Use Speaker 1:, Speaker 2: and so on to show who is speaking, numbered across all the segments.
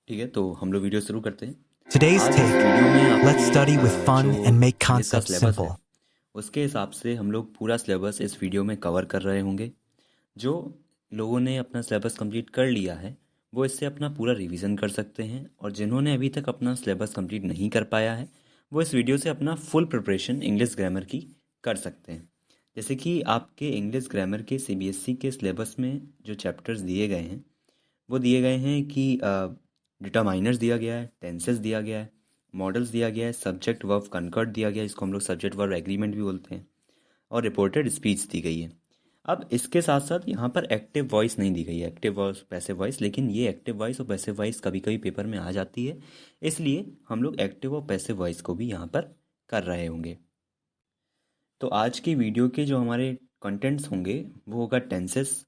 Speaker 1: ठीक है, तो हम लोग वीडियो शुरू करते हैं।
Speaker 2: Today's
Speaker 1: आज इस
Speaker 2: take,
Speaker 1: वीडियो में
Speaker 2: let's
Speaker 1: आपकी
Speaker 2: study with fun
Speaker 1: जो
Speaker 2: and make
Speaker 1: इंग्लिश का
Speaker 2: concepts
Speaker 1: सिलेबस है
Speaker 2: simple.
Speaker 1: उसके हिसाब से हम लोग पूरा सिलेबस इस वीडियो में कवर कर रहे होंगे। जो लोगों ने अपना सिलेबस कंप्लीट कर लिया है वो इससे अपना पूरा रिवीजन कर सकते हैं, और जिन्होंने अभी तक अपना सिलेबस कंप्लीट नहीं कर पाया है वो इस वीडियो से अपना फुल प्रिपरेशन इंग्लिश ग्रामर की कर सकते हैं। जैसे कि आपके इंग्लिश ग्रामर के सीबीएसई के सिलेबस में जो चैप्टर्स दिए गए हैं वो दिए गए हैं कि डिटरमाइनर्स दिया गया है, टेंसेस दिया गया है, मॉडल्स दिया गया है, सब्जेक्ट वर्ब कनकर्ड दिया गया है, इसको हम लोग सब्जेक्ट वर्ब एग्रीमेंट भी बोलते हैं, और रिपोर्टेड स्पीच दी गई है। अब इसके साथ साथ यहाँ पर एक्टिव वॉइस नहीं दी गई है, एक्टिव वॉइस पैसिव वॉइस, लेकिन ये एक्टिव वॉइस और पैसिव वॉइस कभी कभी पेपर में आ जाती है, इसलिए हम लोग एक्टिव और पैसिव वॉइस को भी यहाँ पर कर रहे होंगे। तो आज की वीडियो के जो हमारे कंटेंट्स होंगे वो होगा tenses,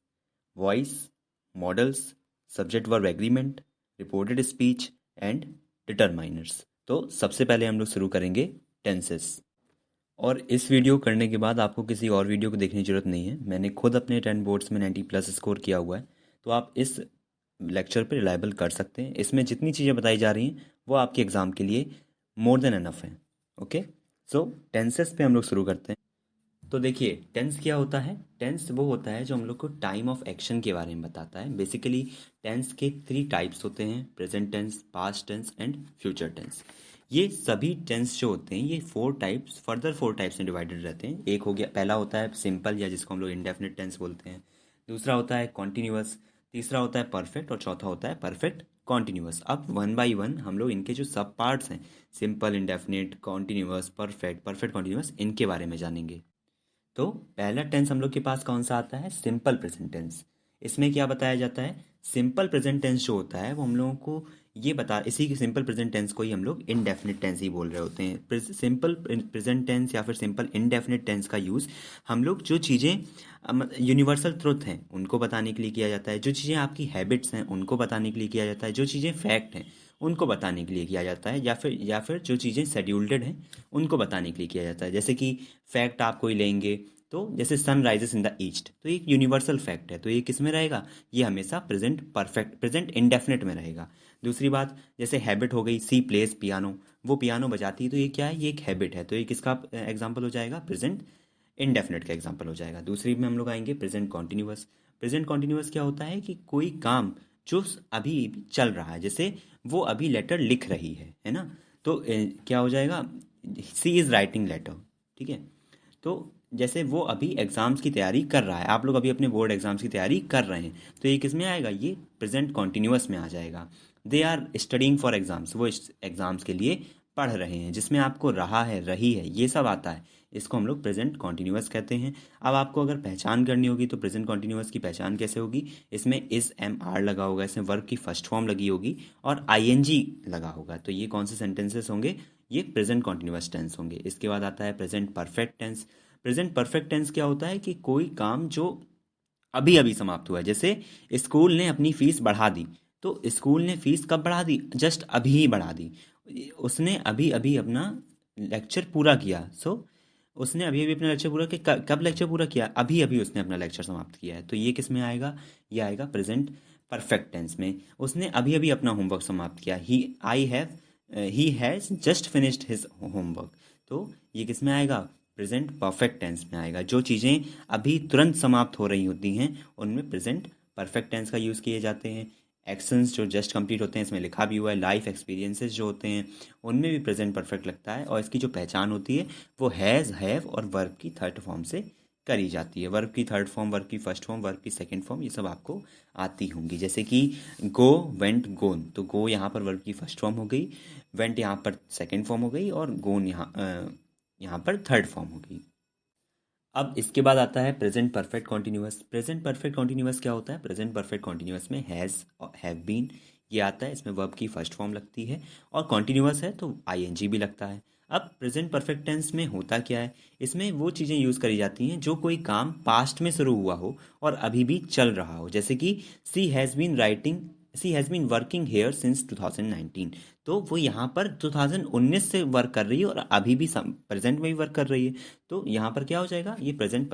Speaker 1: voice, models, subject verb agreement, reported speech and determiners. तो सबसे पहले हम लोग शुरू करेंगे टेंसेस। और इस वीडियो करने के बाद आपको किसी और वीडियो को देखने की ज़रूरत नहीं है, मैंने खुद अपने 10 बोर्ड्स में 90+ स्कोर किया हुआ है, तो आप इस लेक्चर पे रिलायबल कर सकते हैं। इसमें जितनी चीज़ें बताई जा रही हैं वो आपके एग्ज़ाम के लिए मोर देन एनफ हैं। ओके, सो टेंसेस पे हम लोग शुरू करते हैं। तो देखिए टेंस क्या होता है। टेंस वो होता है जो हम लोग को टाइम ऑफ एक्शन के बारे में बताता है। बेसिकली टेंस के 3 टाइप्स होते हैं, present tense, past tense and future tense. ये सभी टेंस जो होते हैं ये 4 टाइप्स, फर्दर 4 टाइप्स में डिवाइडेड रहते हैं। एक हो गया, पहला होता है सिंपल या जिसको हम लोग इंडेफिनिट टेंस बोलते हैं, दूसरा होता है कॉन्टिन्यूअस, तीसरा होता है परफेक्ट, और चौथा होता है परफेक्ट कॉन्टिन्यूअस। अब वन बाई वन हम लोग इनके जो सब पार्ट्स हैं, simple, indefinite, continuous, perfect, perfect continuous, इनके बारे में जानेंगे। तो पहला टेंस हम लोग के पास कौन सा आता है, सिंपल प्रेजेंट टेंस। इसमें क्या बताया जाता है, सिंपल प्रेजेंट टेंस जो होता है वो हम लोगों को ये बता, इसी के सिंपल प्रेजेंट टेंस को ही हम लोग इनडेफिनिट टेंस ही बोल रहे होते हैं। सिंपल प्रेजेंट टेंस या फिर सिंपल इनडेफिनिट टेंस का यूज़ हम लोग जो चीज़ें यूनिवर्सल ट्रुथ हैं उनको बताने के लिए किया जाता है, जो चीज़ें आपकी हैबिट्स हैं उनको बताने के लिए किया जाता है, जो चीज़ें फैक्ट हैं उनको बताने के लिए किया जाता है, या फिर जो चीज़ें शेड्यूल्ड हैं उनको बताने के लिए किया जाता है। जैसे कि फैक्ट आप कोई लेंगे तो जैसे sun rises in the east, तो ये एक यूनिवर्सल फैक्ट है, तो ये किस में रहेगा, ये हमेशा प्रेजेंट परफेक्ट, प्रेजेंट इंडेफिनिट में रहेगा। दूसरी बात, जैसे हैबिट हो गई, सी प्लेस पियानो, वो पियानो बजाती है, तो ये क्या है, ये एक हैबिट है, तो ये किसका एग्जाम्पल हो जाएगा, प्रेजेंट इंडेफिनिट का एग्जाम्पल हो जाएगा। दूसरी में हम लोग आएंगे प्रेजेंट कॉन्टिन्यूअस। प्रेजेंट कॉन्टिन्यूअस क्या होता है कि कोई काम जो अभी चल रहा है, जैसे वो अभी लेटर लिख रही है ना, तो क्या हो जाएगा, सी इज़ राइटिंग लेटर, ठीक है। तो जैसे वो अभी एग्ज़ाम्स की तैयारी कर रहा है, आप लोग अभी अपने बोर्ड एग्ज़ाम्स की तैयारी कर रहे हैं, तो ये किस में आएगा, ये प्रेजेंट कॉन्टिन्यूअस में आ जाएगा। They are studying for exams, वो एग्ज़ाम्स के लिए पढ़ रहे हैं, जिसमें आपको रहा है, रही है, ये सब आता है, इसको हम लोग प्रेजेंट कॉन्टिन्यूअस कहते हैं। अब आपको अगर पहचान करनी होगी तो प्रेजेंट कॉन्टिन्यूअस की पहचान कैसे होगी, इसमें इस एम आर लगा होगा, इसमें वर्ब की फर्स्ट फॉर्म लगी होगी और आईएनजी लगा होगा, तो ये कौन से सेंटेंसेस होंगे, ये प्रेजेंट कॉन्टिन्यूअस टेंस होंगे। इसके बाद आता है present perfect tense. Present perfect tense क्या होता है कि कोई काम जो अभी अभी समाप्त हुआ है, जैसे स्कूल ने अपनी फीस बढ़ा दी, तो स्कूल ने फीस कब बढ़ा दी, जस्ट अभी ही बढ़ा दी, उसने अभी अभी अपना लेक्चर पूरा किया। उसने अभी अभी अपना लेक्चर पूरा किया, कब लेक्चर पूरा किया, अभी अभी उसने अपना लेक्चर समाप्त किया है, तो ये किस में आएगा, ये आएगा प्रेजेंट परफेक्ट टेंस में। उसने अभी अभी अपना होमवर्क समाप्त किया, he has just finished his homework, तो ये किस में आएगा, प्रेजेंट परफेक्ट टेंस में आएगा। जो चीज़ें अभी तुरंत समाप्त हो रही होती हैं उनमें प्रेजेंट परफेक्ट टेंस का यूज़ किए जाते हैं। एक्शंस जो जस्ट कंप्लीट होते हैं, इसमें लिखा भी हुआ है, लाइफ एक्सपीरियंसेस जो होते हैं उनमें भी प्रेजेंट परफेक्ट लगता है, और इसकी जो पहचान होती है वो हैज़, हैव और वर्ब की थर्ड फॉर्म से करी जाती है। वर्ब की थर्ड फॉर्म, वर्ब की फर्स्ट फॉर्म, वर्ब की सेकंड फॉर्म, ये सब आपको आती होंगी। जैसे कि गो, वेंट, गोन, तो गो यहाँ पर वर्ब की फर्स्ट फॉर्म हो गई, वेंट यहाँ पर सेकंड फॉर्म हो गई, और गोन यहाँ पर थर्ड फॉर्म हो गई। अब इसके बाद आता है present perfect continuous. Present perfect continuous क्या होता है, प्रेजेंट परफेक्ट कॉन्टिन्यूअस में हैज़ और हैव बीन ये आता है, इसमें वर्ब की फर्स्ट फॉर्म लगती है, और कॉन्टिन्यूअस है तो आईएनजी भी लगता है। अब प्रेजेंट परफेक्ट टेंस में होता क्या है, इसमें वो चीज़ें यूज़ करी जाती हैं जो कोई काम पास्ट में शुरू हुआ हो और अभी भी चल रहा हो। जैसे कि C has been writing C has been working here since 2019। तो वो यहाँ पर 2019 से वर्क कर रही है और अभी भी प्रेजेंट में भी वर्क कर रही है। तो यहाँ पर क्या हो जाएगा, ये प्रेजेंट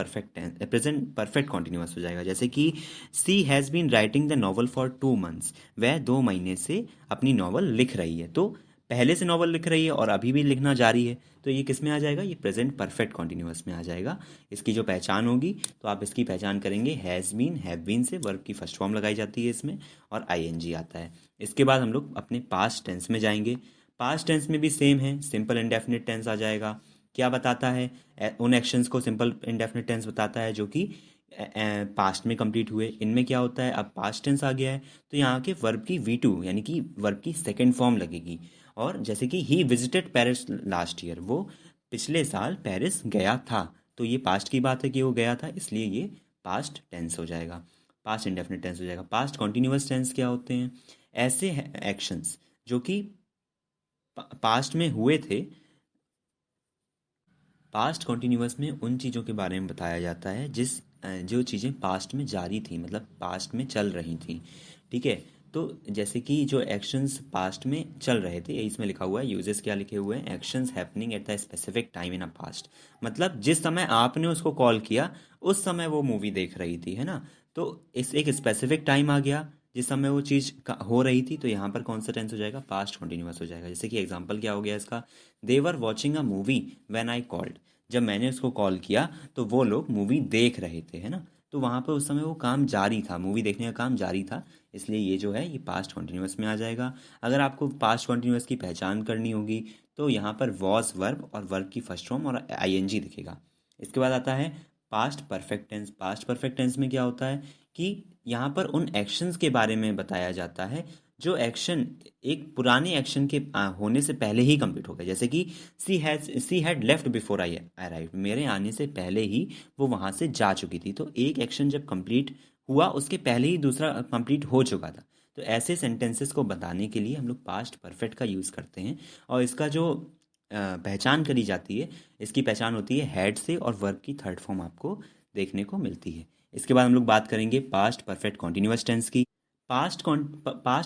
Speaker 1: परफेक्ट कॉन्टिन्यूअस हो जाएगा। जैसे कि C has been writing the novel for 2 months, वह 2 महीने से अपनी नॉवल लिख रही है। तो पहले से नॉवल लिख रही है और अभी भी लिखना जारी है, तो ये किस में आ जाएगा, ये प्रेजेंट परफेक्ट कॉन्टिन्यूअस में आ जाएगा। इसकी जो पहचान होगी, तो आप इसकी पहचान करेंगे हैज़ बीन, हैव बीन से वर्ब की फर्स्ट फॉर्म लगाई जाती है इसमें, और आईएनजी आता है। इसके बाद हम लोग अपने पास्ट टेंस में जाएंगे। पास्ट टेंस में भी सेम है, सिंपल इंडेफिनिट टेंस आ जाएगा। क्या बताता है, उन एक्शंस को सिंपल इंडेफिनिट टेंस बताता है जो कि पास्ट में कंप्लीट हुए। इनमें क्या होता है, अब पास्ट टेंस आ गया है तो यहाँ के वर्ब की V2 यानी कि वर्ब की सेकेंड फॉर्म लगेगी। और जैसे कि he visited Paris last year, वो पिछले साल पेरिस गया था, तो ये पास्ट की बात है कि वो गया था, इसलिए ये पास्ट टेंस हो जाएगा, पास्ट इंडेफिनिट टेंस हो जाएगा। पास्ट कॉन्टिन्यूअस टेंस क्या होते हैं, ऐसे एक्शंस जो कि पास्ट में हुए थे। पास्ट कॉन्टिन्यूअस में उन चीज़ों के बारे में बताया जाता है जो चीज़ें पास्ट में जारी थी, मतलब पास्ट में चल रही थी। ठीक है, तो जैसे कि जो एक्शंस पास्ट में चल रहे थे, ये इसमें लिखा हुआ है, यूजेस क्या लिखे हुए हैं, actions happening at the specific time in a past. मतलब जिस समय आपने उसको कॉल किया उस समय वो मूवी देख रही थी, है ना। तो इस एक स्पेसिफिक टाइम आ गया जिस समय वो चीज़ हो रही थी, तो यहाँ पर कौन सा टेंस हो जाएगा, पास्ट कॉन्टिन्यूअस हो जाएगा। जैसे कि एग्जाम्पल क्या हो गया इसका, they were watching a movie when I called, जब मैंने उसको कॉल किया तो वो लोग मूवी देख रहे थे, है ना। तो वहाँ पर उस समय वो काम जारी था, मूवी देखने का काम जारी था, इसलिए ये जो है ये पास्ट कॉन्टिन्यूअस में आ जाएगा। अगर आपको पास्ट कॉन्टिन्यूअस की पहचान करनी होगी तो यहाँ पर वॉज वर्ब और वर्ब की फर्स्ट फॉर्म और आईएनजी दिखेगा। इसके बाद आता है past perfect tense. Past perfect tense में क्या होता है कि यहाँ पर उन एक्शंस के बारे में बताया जाता है जो एक्शन एक पुराने एक्शन के होने से पहले ही कंप्लीट हो गया। जैसे कि she had left before I arrive, मेरे आने से पहले ही वो वहाँ से जा चुकी थी। तो एक एक्शन जब कंप्लीट हुआ उसके पहले ही दूसरा कंप्लीट हो चुका था। तो ऐसे सेंटेंसेस को बताने के लिए हम लोग पास्ट परफेक्ट का यूज़ करते हैं। और इसका जो पहचान करी जाती है, इसकी पहचान होती है हैड से, और वर्ब की थर्ड फॉर्म आपको देखने को मिलती है। इसके बाद हम लोग बात करेंगे पास्ट परफेक्ट कॉन्टिन्यूअस टेंस की। पास्ट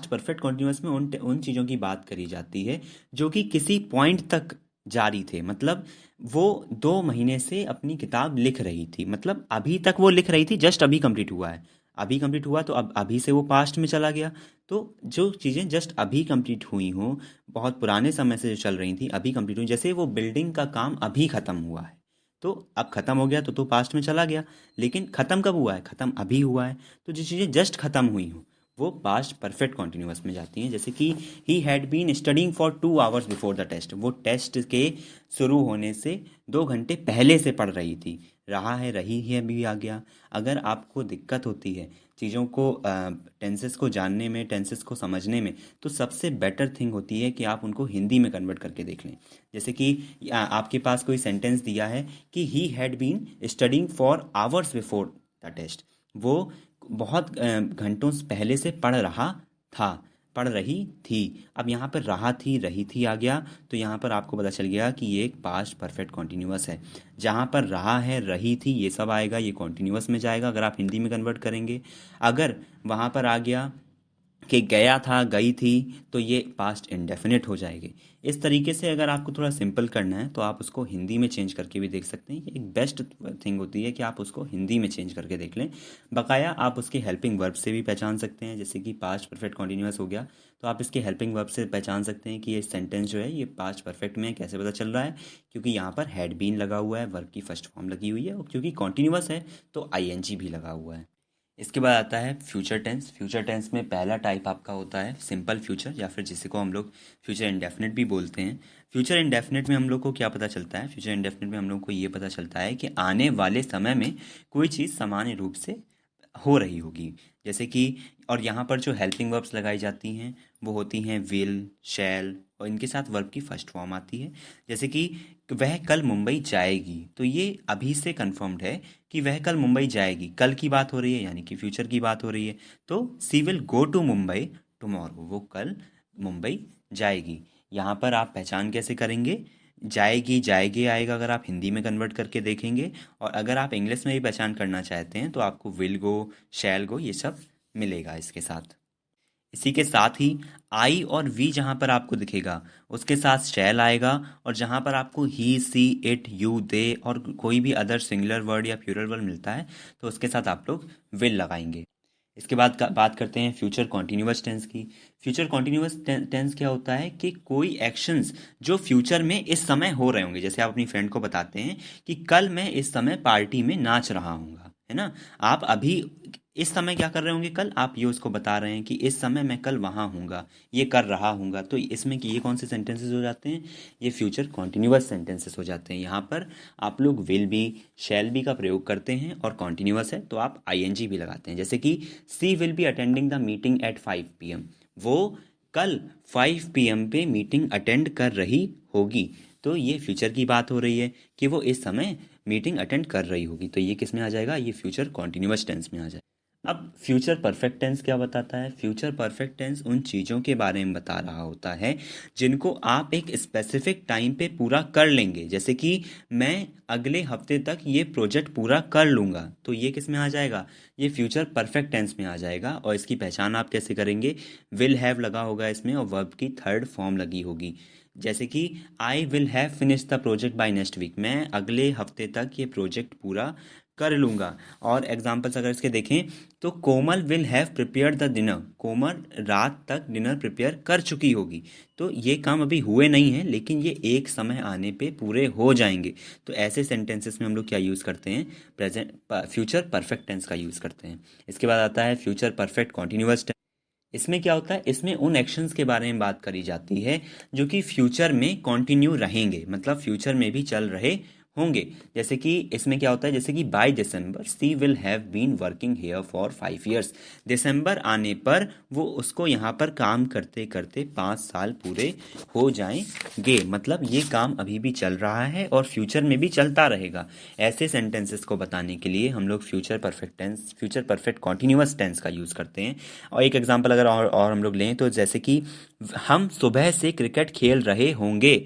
Speaker 1: परफेक्ट कॉन्टिन्यूअस में उन चीज़ों की बात करी जाती है जो कि किसी पॉइंट तक जारी थे। मतलब वो 2 महीने से अपनी किताब लिख रही थी, मतलब अभी तक वो लिख रही थी, जस्ट अभी कंप्लीट हुआ है। अभी कंप्लीट हुआ तो अब अभी से वो पास्ट में चला गया। तो जो चीज़ें जस्ट अभी कंप्लीट हुई हों, बहुत पुराने समय से जो चल रही थी, अभी कंप्लीट हुई, जैसे वो बिल्डिंग का काम अभी ख़त्म हुआ है, तो अब ख़त्म हो गया तो पास्ट में चला गया। लेकिन ख़त्म कब हुआ है, ख़त्म अभी हुआ है। तो जो चीज़ें जस्ट ख़त्म हुई हों वो पास्ट परफेक्ट कॉन्टिन्यूअस में जाती हैं। जैसे कि he had been studying for 2 hours before the test, वो टेस्ट के शुरू होने से 2 घंटे पहले से पढ़ रही थी। रहा है, रही है भी आ गया। अगर आपको दिक्कत होती है चीज़ों को टेंसेस को जानने में, टेंसेस को समझने में, तो सबसे बेटर थिंग होती है कि आप उनको हिंदी में कन्वर्ट करके देख लें। जैसे कि आपके पास कोई सेंटेंस दिया है कि he had been studying for hours before the test, वो बहुत घंटों से पहले से पढ़ रहा था, पढ़ रही थी। अब यहाँ पर रहा थी, रही थी आ गया, तो यहाँ पर आपको पता चल गया कि ये एक पास्ट परफेक्ट कॉन्टिन्यूअस है। जहाँ पर रहा है, रही थी, ये सब आएगा, ये कॉन्टिन्यूअस में जाएगा अगर आप हिंदी में कन्वर्ट करेंगे। अगर वहाँ पर आ गया कि गया था, गई थी, तो ये पास्ट इंडेफिनिट हो जाएगी। इस तरीके से अगर आपको थोड़ा सिंपल करना है तो आप उसको हिंदी में चेंज करके भी देख सकते हैं। ये एक बेस्ट थिंग होती है कि आप उसको हिंदी में चेंज करके देख लें। बकाया आप उसके हेल्पिंग वर्ब से भी पहचान सकते हैं। जैसे कि पास्ट परफेक्ट कॉन्टिन्यूअस हो गया, तो आप इसके हेल्पिंग वर्ब से पहचान सकते हैं कि ये सेंटेंस जो है ये पास्ट परफेक्ट में है। कैसे पता चल रहा है, क्योंकि यहाँ पर हैड बीन लगा हुआ है, वर्ब की फर्स्ट फॉर्म लगी हुई है, और क्योंकि कॉन्टिन्यूअस है तो आईएनजी भी लगा हुआ है। इसके बाद आता है फ्यूचर टेंस। फ्यूचर टेंस में पहला टाइप आपका होता है सिंपल फ्यूचर, या फिर जिसे को हम लोग फ्यूचर इंडेफिनिट भी बोलते हैं। फ्यूचर इंडेफिनिट में हम लोग को क्या पता चलता है, फ्यूचर इंडेफिनिट में हम लोग को ये पता चलता है कि आने वाले समय में कोई चीज़ सामान्य रूप से हो रही होगी। जैसे कि, और यहाँ पर जो हेल्पिंग वर्ब्स लगाई जाती हैं वो होती हैं विल, शैल, और इनके साथ वर्ब की फर्स्ट फॉर्म आती है। जैसे कि वह कल मुंबई जाएगी, तो ये अभी से कंफर्म्ड है कि वह कल मुंबई जाएगी, कल की बात हो रही है यानी कि फ्यूचर की बात हो रही है। तो she will go to Mumbai tomorrow, वो कल मुंबई जाएगी। यहाँ पर आप पहचान कैसे करेंगे, जाएगी, जाएगी आएगा अगर आप हिंदी में कन्वर्ट करके देखेंगे, और अगर आप इंग्लिश में भी पहचान करना चाहते हैं तो आपको विल गो, शैल गो, ये सब मिलेगा इसके साथ। इसी के साथ ही आई और वी जहाँ पर आपको दिखेगा उसके साथ शैल आएगा, और जहाँ पर आपको ही, सी, इट, यू, दे और कोई भी अदर सिंगुलर वर्ड या प्लूरल वर्ड मिलता है तो उसके साथ आप लोग विल लगाएंगे। इसके बाद बात करते हैं फ्यूचर कॉन्टिन्यूअस टेंस की। फ्यूचर कॉन्टिन्यूअस टेंस क्या होता है कि कोई एक्शंस जो फ्यूचर में इस समय हो रहे होंगे, जैसे आप अपनी फ्रेंड को बताते हैं कि कल मैं इस समय पार्टी में नाच रहा हूँगा, है ना। आप अभी इस समय क्या कर रहे होंगे, कल आप ये उसको बता रहे हैं कि इस समय मैं कल वहाँ हूँगा, ये कर रहा हूँगा। तो इसमें कि ये कौन से सेंटेंसेस हो जाते हैं, ये फ्यूचर कॉन्टिन्यूअस सेंटेंसेस हो जाते हैं। यहाँ पर आप लोग विल बी, शैल बी का प्रयोग करते हैं, और कॉन्टिन्यूअस है तो आप आईएनजी भी लगाते हैं। जैसे कि she will be attending the meeting at 5 PM, वो कल 5 PM पे मीटिंग अटेंड कर रही होगी। तो ये फ्यूचर की बात हो रही है कि वो इस समय मीटिंग अटेंड कर रही होगी, तो ये किस में आ जाएगा, ये फ्यूचर कॉन्टिन्यूअस टेंस में आ जाएगा। अब फ्यूचर परफेक्ट टेंस क्या बताता है, फ्यूचर परफेक्ट टेंस उन चीज़ों के बारे में बता रहा होता है जिनको आप एक स्पेसिफिक टाइम पे पूरा कर लेंगे। जैसे कि मैं अगले हफ्ते तक ये प्रोजेक्ट पूरा कर लूँगा, तो ये किस में आ जाएगा, ये फ्यूचर परफेक्ट टेंस में आ जाएगा। और इसकी पहचान आप कैसे करेंगे, विल हैव लगा होगा इसमें और वर्ब की थर्ड फॉर्म लगी होगी। जैसे कि I will have finish the project by next week, मैं अगले हफ्ते तक ये प्रोजेक्ट पूरा कर लूँगा। और एग्जाम्पल्स अगर इसके देखें तो Komal will have prepared the dinner, Komal रात तक डिनर प्रिपेयर कर चुकी होगी। तो ये काम अभी हुए नहीं हैं लेकिन ये एक समय आने पे पूरे हो जाएंगे। तो ऐसे सेंटेंसेस में हम लोग क्या यूज़ करते हैं, प्रेजेंट फ्यूचर परफेक्ट टेंस का यूज़ करते हैं। इसके बाद आता है फ्यूचर परफेक्ट कॉन्टिन्यूअस टेंस। इसमें क्या होता है, इसमें उन एक्शंस के बारे में बात करी जाती है जो कि फ्यूचर में कंटिन्यू रहेंगे, मतलब फ्यूचर में भी चल रहे होंगे। जैसे कि इसमें क्या होता है, जैसे कि by December she will have been working here for 5 years, दिसंबर आने पर वो उसको यहाँ पर काम करते करते 5 साल पूरे हो जाएंगे। मतलब ये काम अभी भी चल रहा है और फ्यूचर में भी चलता रहेगा। ऐसे सेंटेंसेस को बताने के लिए हम लोग future perfect tense, future perfect continuous tense का यूज़ करते हैं। और एक एग्जांपल अगर और हम लोग लें तो जैसे कि हम सुबह से क्रिकेट खेल रहे होंगे,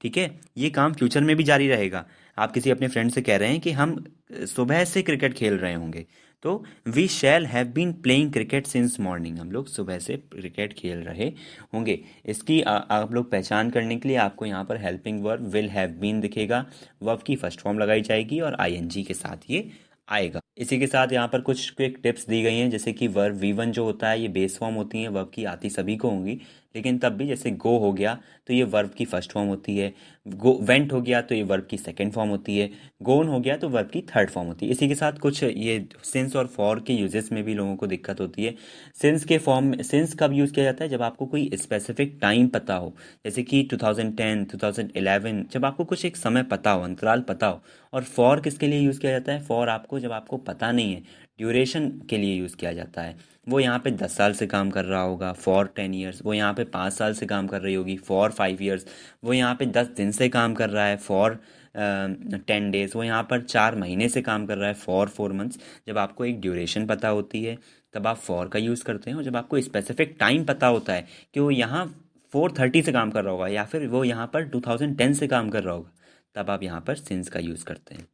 Speaker 1: ठीक है, ये काम फ्यूचर में भी जारी रहेगा। आप किसी अपने फ्रेंड से कह रहे हैं कि हम सुबह से क्रिकेट खेल रहे होंगे, तो we shall have been playing cricket since morning, हम लोग सुबह से क्रिकेट खेल रहे होंगे। इसकी आप लोग पहचान करने के लिए आपको यहाँ पर helping verb will have been दिखेगा, वर्ब की फर्स्ट फॉर्म लगाई जाएगी और आईएनजी के साथ ये आएगा। इसी के साथ यहाँ पर कुछ क्विक टिप्स दी गई हैं, जैसे कि वर्ब V1 जो होता है ये बेस फॉर्म होती है, वर्ब की आती सभी को होंगी, लेकिन तब भी जैसे गो हो गया तो ये वर्ब की फर्स्ट फॉर्म होती है, गो वेंट हो गया तो ये वर्ब की सेकंड फॉर्म होती है, गोन हो गया तो वर्ब की थर्ड फॉर्म होती है। इसी के साथ कुछ ये सिंस और फॉर के यूजेस में भी लोगों को दिक्कत होती है। सिंस के फॉर्म, सिंस कब यूज़ किया जाता है, जब आपको कोई स्पेसिफिक टाइम पता हो, जैसे कि 2010, 2011, जब आपको कुछ एक समय पता हो, अंतराल पता हो। और फॉर किसके लिए यूज़ किया जाता है, फॉर आपको जब आपको पता नहीं है, ड्यूरेशन के लिए यूज़ किया जाता है। वो यहाँ पे 10 साल से काम कर रहा होगा, फॉर 10 years, वो यहाँ पे 5 साल से काम कर रही होगी, फॉर 5 years, वो यहाँ पे 10 दिन से काम कर रहा है, फॉर 10 days, वो यहाँ पर 4 महीने से काम कर रहा है, फॉर 4 months। जब आपको एक ड्यूरेशन पता होती है तब आप फॉर का यूज़ करते हैं, और जब आपको स्पेसिफिक टाइम पता होता है कि वो यहाँ 4:30 से काम कर रहा होगा या फिर वो यहाँ पर 2010 से काम कर रहा होगा, तब आप यहाँ पर सिंस का यूज़ करते हैं।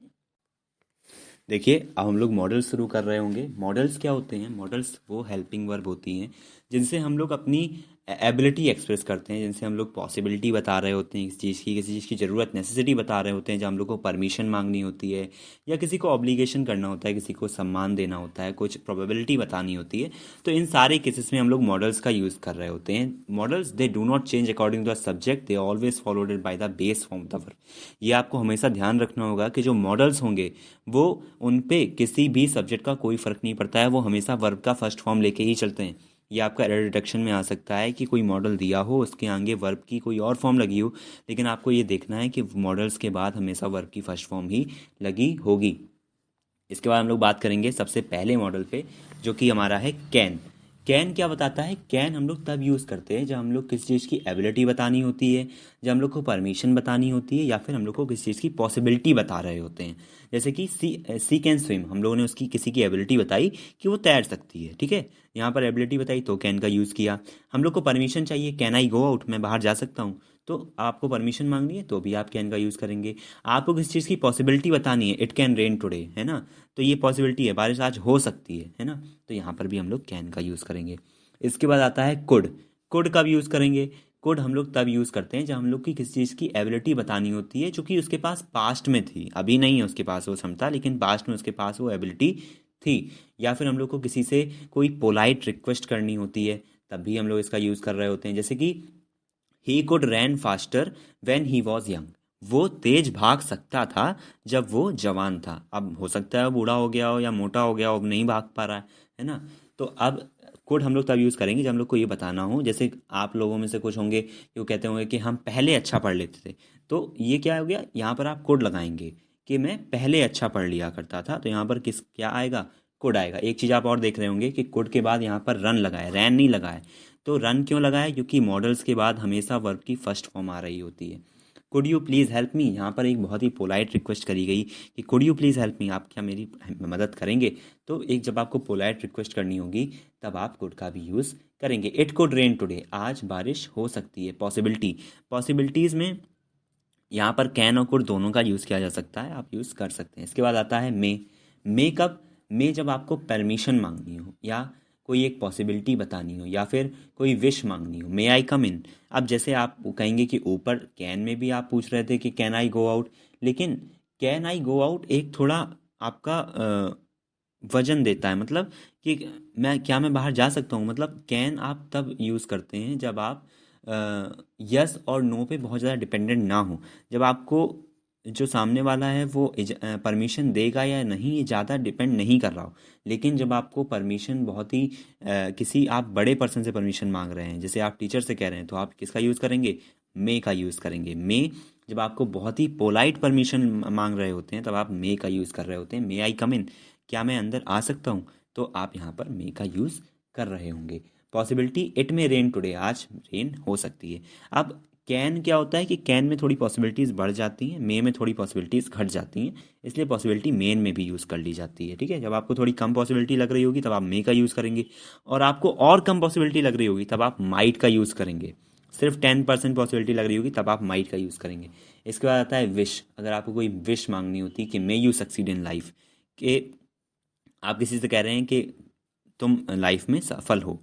Speaker 1: देखिए अब हम लोग मॉडल्स शुरू कर रहे होंगे। मॉडल्स क्या होते हैं, मॉडल्स वो हेल्पिंग वर्ब होती हैं जिनसे हम लोग अपनी एबिलिटी एक्सप्रेस करते हैं, जिनसे हम लोग पॉसिबिलिटी बता रहे होते हैं किसी चीज़ की, किसी चीज़ की ज़रूरत, नेसेसिटी बता रहे होते हैं, जब हम लोग को परमिशन मांगनी होती है या किसी को ऑब्लिगेशन करना होता है, किसी को सम्मान देना होता है, कुछ प्रोबेबिलिटी बतानी होती है। तो इन सारे केसेस में हम लोग मॉडल्स का यूज़ कर रहे होते हैं। Models they do not change according to the subject, they always followed by the base form of the verb. ये आपको हमेशा ध्यान रखना होगा कि जो मॉडल्स होंगे वो उन पे किसी भी सब्जेक्ट का कोई फ़र्क नहीं पड़ता है, वो हमेशा वर्ब का फर्स्ट फॉर्म लेके ही चलते हैं। ये आपका एरर डिटेक्शन में आ सकता है कि कोई मॉडल दिया हो, उसके आगे वर्ब की कोई और फॉर्म लगी हो, लेकिन आपको ये देखना है कि मॉडल्स के बाद हमेशा वर्ब की फर्स्ट फॉर्म ही लगी होगी। इसके बाद हम लोग बात करेंगे सबसे पहले मॉडल पे, जो कि हमारा है कैन। कैन क्या बताता है, कैन हम लोग तब यूज़ करते हैं जब हम लोग किसी चीज़ की एबिलिटी बतानी होती है, जब हम लोग को परमिशन बतानी होती है, या फिर हम लोग को किसी चीज़ की पॉसिबिलिटी बता रहे होते हैं। जैसे कि सी कैन स्विम, हम लोगों ने उसकी किसी की एबिलिटी बताई कि वो तैर सकती है, ठीक है, यहाँ पर एबिलिटी बताई तो कैन का यूज़ किया। हम लोग को परमिशन चाहिए, कैन आई गो आउट, मैं बाहर जा सकता हूँ, तो आपको परमिशन मांगनी है तो भी आप कैन का यूज़ करेंगे। आपको किसी चीज़ की पॉसिबिलिटी बतानी है, इट कैन रेन टुडे, है ना, तो ये पॉसिबिलिटी है, बारिश आज हो सकती है ना, तो यहाँ पर भी हम लोग कैन का यूज़ करेंगे। इसके बाद आता है कुड। कुड कब यूज़ करेंगे? कुड हम लोग तब यूज़ करते हैं जब हम लोग की किसी चीज़ की एबिलिटी बतानी होती है जो कि उसके पास पास्ट में थी, अभी नहीं है उसके पास वो क्षमता, लेकिन पास्ट में उसके पास वो एबिलिटी थी। या फिर हम लोग को किसी से कोई पोलाइट रिक्वेस्ट करनी होती है, तब भी हम लोग इसका यूज़ कर रहे होते हैं। जैसे कि he could ran faster when he was young. वो तेज भाग सकता था जब वो जवान था। अब हो सकता है बूढ़ा हो गया हो या मोटा हो गया हो, अब नहीं भाग पा रहा है ना। तो अब कोड हम लोग तब यूज़ करेंगे जब हम लोग को ये बताना हो। जैसे आप लोगों में से कुछ होंगे कि वो कहते होंगे कि हम पहले अच्छा पढ़ लेते थे, तो ये क्या हो गया, यहाँ पर आप कोड लगाएंगे कि मैं पहले अच्छा पढ़ लिया करता था। तो यहाँ पर किस क्या आएगा? कोड आएगा। एक चीज़ आप और देख रहे होंगे कि कोड के बाद यहाँ पर रन लगा है, रैन नहीं लगा है। तो रन क्यों लगा है? क्योंकि मॉडल्स के बाद हमेशा वर्ब की फर्स्ट फॉर्म आ रही होती है। कुड यू प्लीज़ हेल्प मी, यहाँ पर एक बहुत ही पोलाइट रिक्वेस्ट करी गई कि कुड यू प्लीज़ हेल्प मी, आप क्या मेरी मदद करेंगे? तो एक जब आपको पोलाइट रिक्वेस्ट करनी होगी तब आप कुड का भी यूज़ करेंगे। इट कुड रेन टुडे, आज बारिश हो सकती है। पॉसिबिलिटी, पॉसिबिलिटीज़ में यहाँ पर कैन और कुड दोनों का यूज़ किया जा सकता है, आप यूज़ कर सकते हैं। इसके बाद आता है मे। मे कब? मे जब आपको परमिशन मांगनी हो या कोई एक पॉसिबिलिटी बतानी हो या फिर कोई विश मांगनी हो। मे आई कम इन। अब जैसे आप कहेंगे कि ऊपर कैन में भी आप पूछ रहे थे कि कैन आई गो आउट, लेकिन कैन आई गो आउट एक थोड़ा आपका वजन देता है, मतलब कि मैं बाहर जा सकता हूँ। मतलब कैन आप तब यूज़ करते हैं जब आप यस और नो पे बहुत ज़्यादा डिपेंडेंट ना हो। जब आपको जो सामने वाला है वो परमिशन देगा या नहीं, ये ज़्यादा डिपेंड नहीं कर रहा हो। लेकिन जब आपको परमिशन बहुत ही किसी आप बड़े पर्सन से परमिशन मांग रहे हैं, जैसे आप टीचर से कह रहे हैं, तो आप किसका यूज़ करेंगे? मे का यूज़ करेंगे। मे जब आपको बहुत ही पोलाइट परमिशन मांग रहे होते हैं तब आप मे का यूज़ कर रहे होते हैं। मे आई कम इन, क्या मैं अंदर आ सकता हूँ? तो आप यहाँ पर मे का यूज़ कर रहे होंगे। पॉसिबिलिटी, इट में रेन टुडे, आज रेन हो सकती है। अब कैन क्या होता है कि कैन में थोड़ी पॉसिबिलिटीज़ बढ़ जाती हैं, मे में थोड़ी पॉसिबिलिटीज़ घट जाती हैं, इसलिए पॉसिबिलिटी मेन में भी यूज़ कर ली जाती है। ठीक है, जब आपको थोड़ी कम पॉसिबिलिटी लग रही होगी तब आप मे का यूज़ करेंगे, और आपको और कम पॉसिबिलिटी लग रही होगी तब आप माइट का यूज़ करेंगे। सिर्फ 10% पॉसिबिलिटी लग रही होगी तब आप माइट का यूज़ करेंगे। इसके बाद आता है विश। अगर आपको कोई विश मांगनी होती है कि may you succeed in life, कि आप किसी से कह रहे हैं कि तुम लाइफ में सफल हो,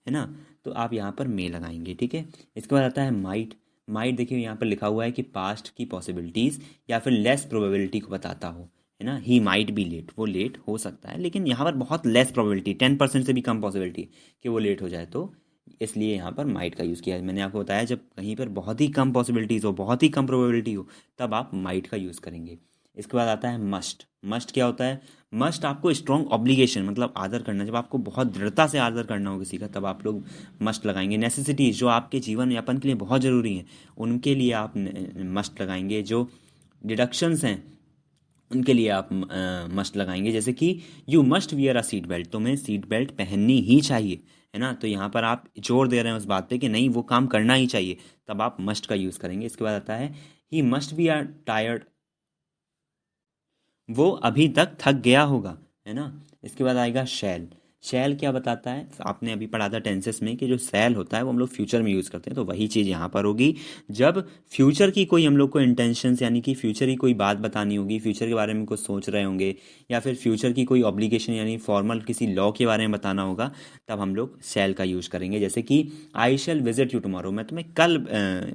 Speaker 1: है ना, तो आप यहाँ पर मे लगाएंगे। ठीक है, इसके बाद आता है माइट। माइट देखिए यहाँ पर लिखा हुआ है कि पास्ट की पॉसिबिलिटीज़ या फिर लेस प्रोबेबिलिटी को बताता हो, है ना। ही माइट बी लेट, वो लेट हो सकता है, लेकिन यहाँ पर बहुत लेस प्रोबेबिलिटी, 10% से भी कम पॉसिबिलिटी कि वो लेट हो जाए, तो इसलिए यहाँ पर माइट का यूज़ किया है। मैंने आपको बताया जब कहीं पर बहुत ही कम पॉसिबिलिटीज़ हो, बहुत ही कम प्रोबेबिलिटी हो, तब आप माइट का यूज़ करेंगे। इसके बाद आता है मस्ट। मस्ट क्या होता है? मस्ट आपको स्ट्रॉन्ग ऑब्लिगेशन, मतलब आदर करना, जब आपको बहुत दृढ़ता से आदर करना हो किसी का तब आप लोग मस्ट लगाएंगे। नेसेसिटीज़, जो आपके जीवन यापन के लिए बहुत ज़रूरी हैं, उनके लिए आप मस्ट लगाएंगे। जो डिडक्शंस हैं उनके लिए आप मस्ट लगाएंगे। जैसे कि you must wear a seat belt, तुम्हें सीट बेल्ट पहननी ही चाहिए, है ना। तो यहाँ पर आप जोर दे रहे हैं उस बात पे कि नहीं, वो काम करना ही चाहिए, तब आप मस्ट का यूज़ करेंगे। इसके बाद आता है he must be are tired, वो अभी तक थक गया होगा, है ना। इसके बाद आएगा शैल। शैल क्या बताता है? आपने अभी पढ़ा था टेंसेस में कि जो शैल होता है वो हम लोग फ्यूचर में यूज़ करते हैं, तो वही चीज़ यहाँ पर होगी। जब फ्यूचर की कोई हम लोग को इंटेंशंस, यानी कि फ्यूचर की कोई बात बतानी होगी, फ्यूचर के बारे में कुछ सोच रहे होंगे, या फिर फ्यूचर की कोई ऑब्लिगेशन यानी फॉर्मल किसी लॉ के बारे में बताना होगा, तब हम लोग शैल का यूज़ करेंगे। जैसे कि आई शैल विजिट यू टुमारो, मैं तुम्हें कल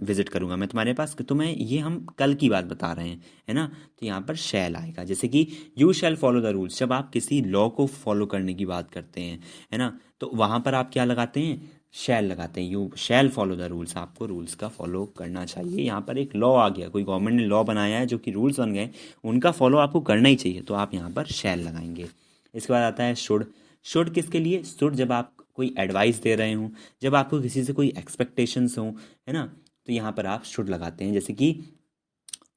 Speaker 1: विजिट करूंगा, मैं तुम्हारे पास, तुम्हें ये हम कल की बात बता रहे हैं, है ना। तो यहाँ पर शैल आएगा। जैसे कि you shall follow the rules, जब आप किसी लॉ को फॉलो करने की बात करते हैं, है ना, तो वहाँ पर आप क्या लगाते हैं? शैल लगाते हैं। You shall follow the rules, आपको रूल्स का फॉलो करना चाहिए। यहाँ पर एक लॉ आ गया, कोई गवर्नमेंट ने लॉ बनाया है जो कि रूल्स बन गए, उनका फॉलो आपको करना ही चाहिए, तो आप यहाँ पर शैल लगाएंगे। इसके बाद आता है शुड। शुड किसके लिए? शुड जब आप कोई एडवाइस दे रहे हों, जब आपको किसी से कोई एक्सपेक्टेशंस हों, है ना, तो यहाँ पर आप शुड लगाते हैं। जैसे कि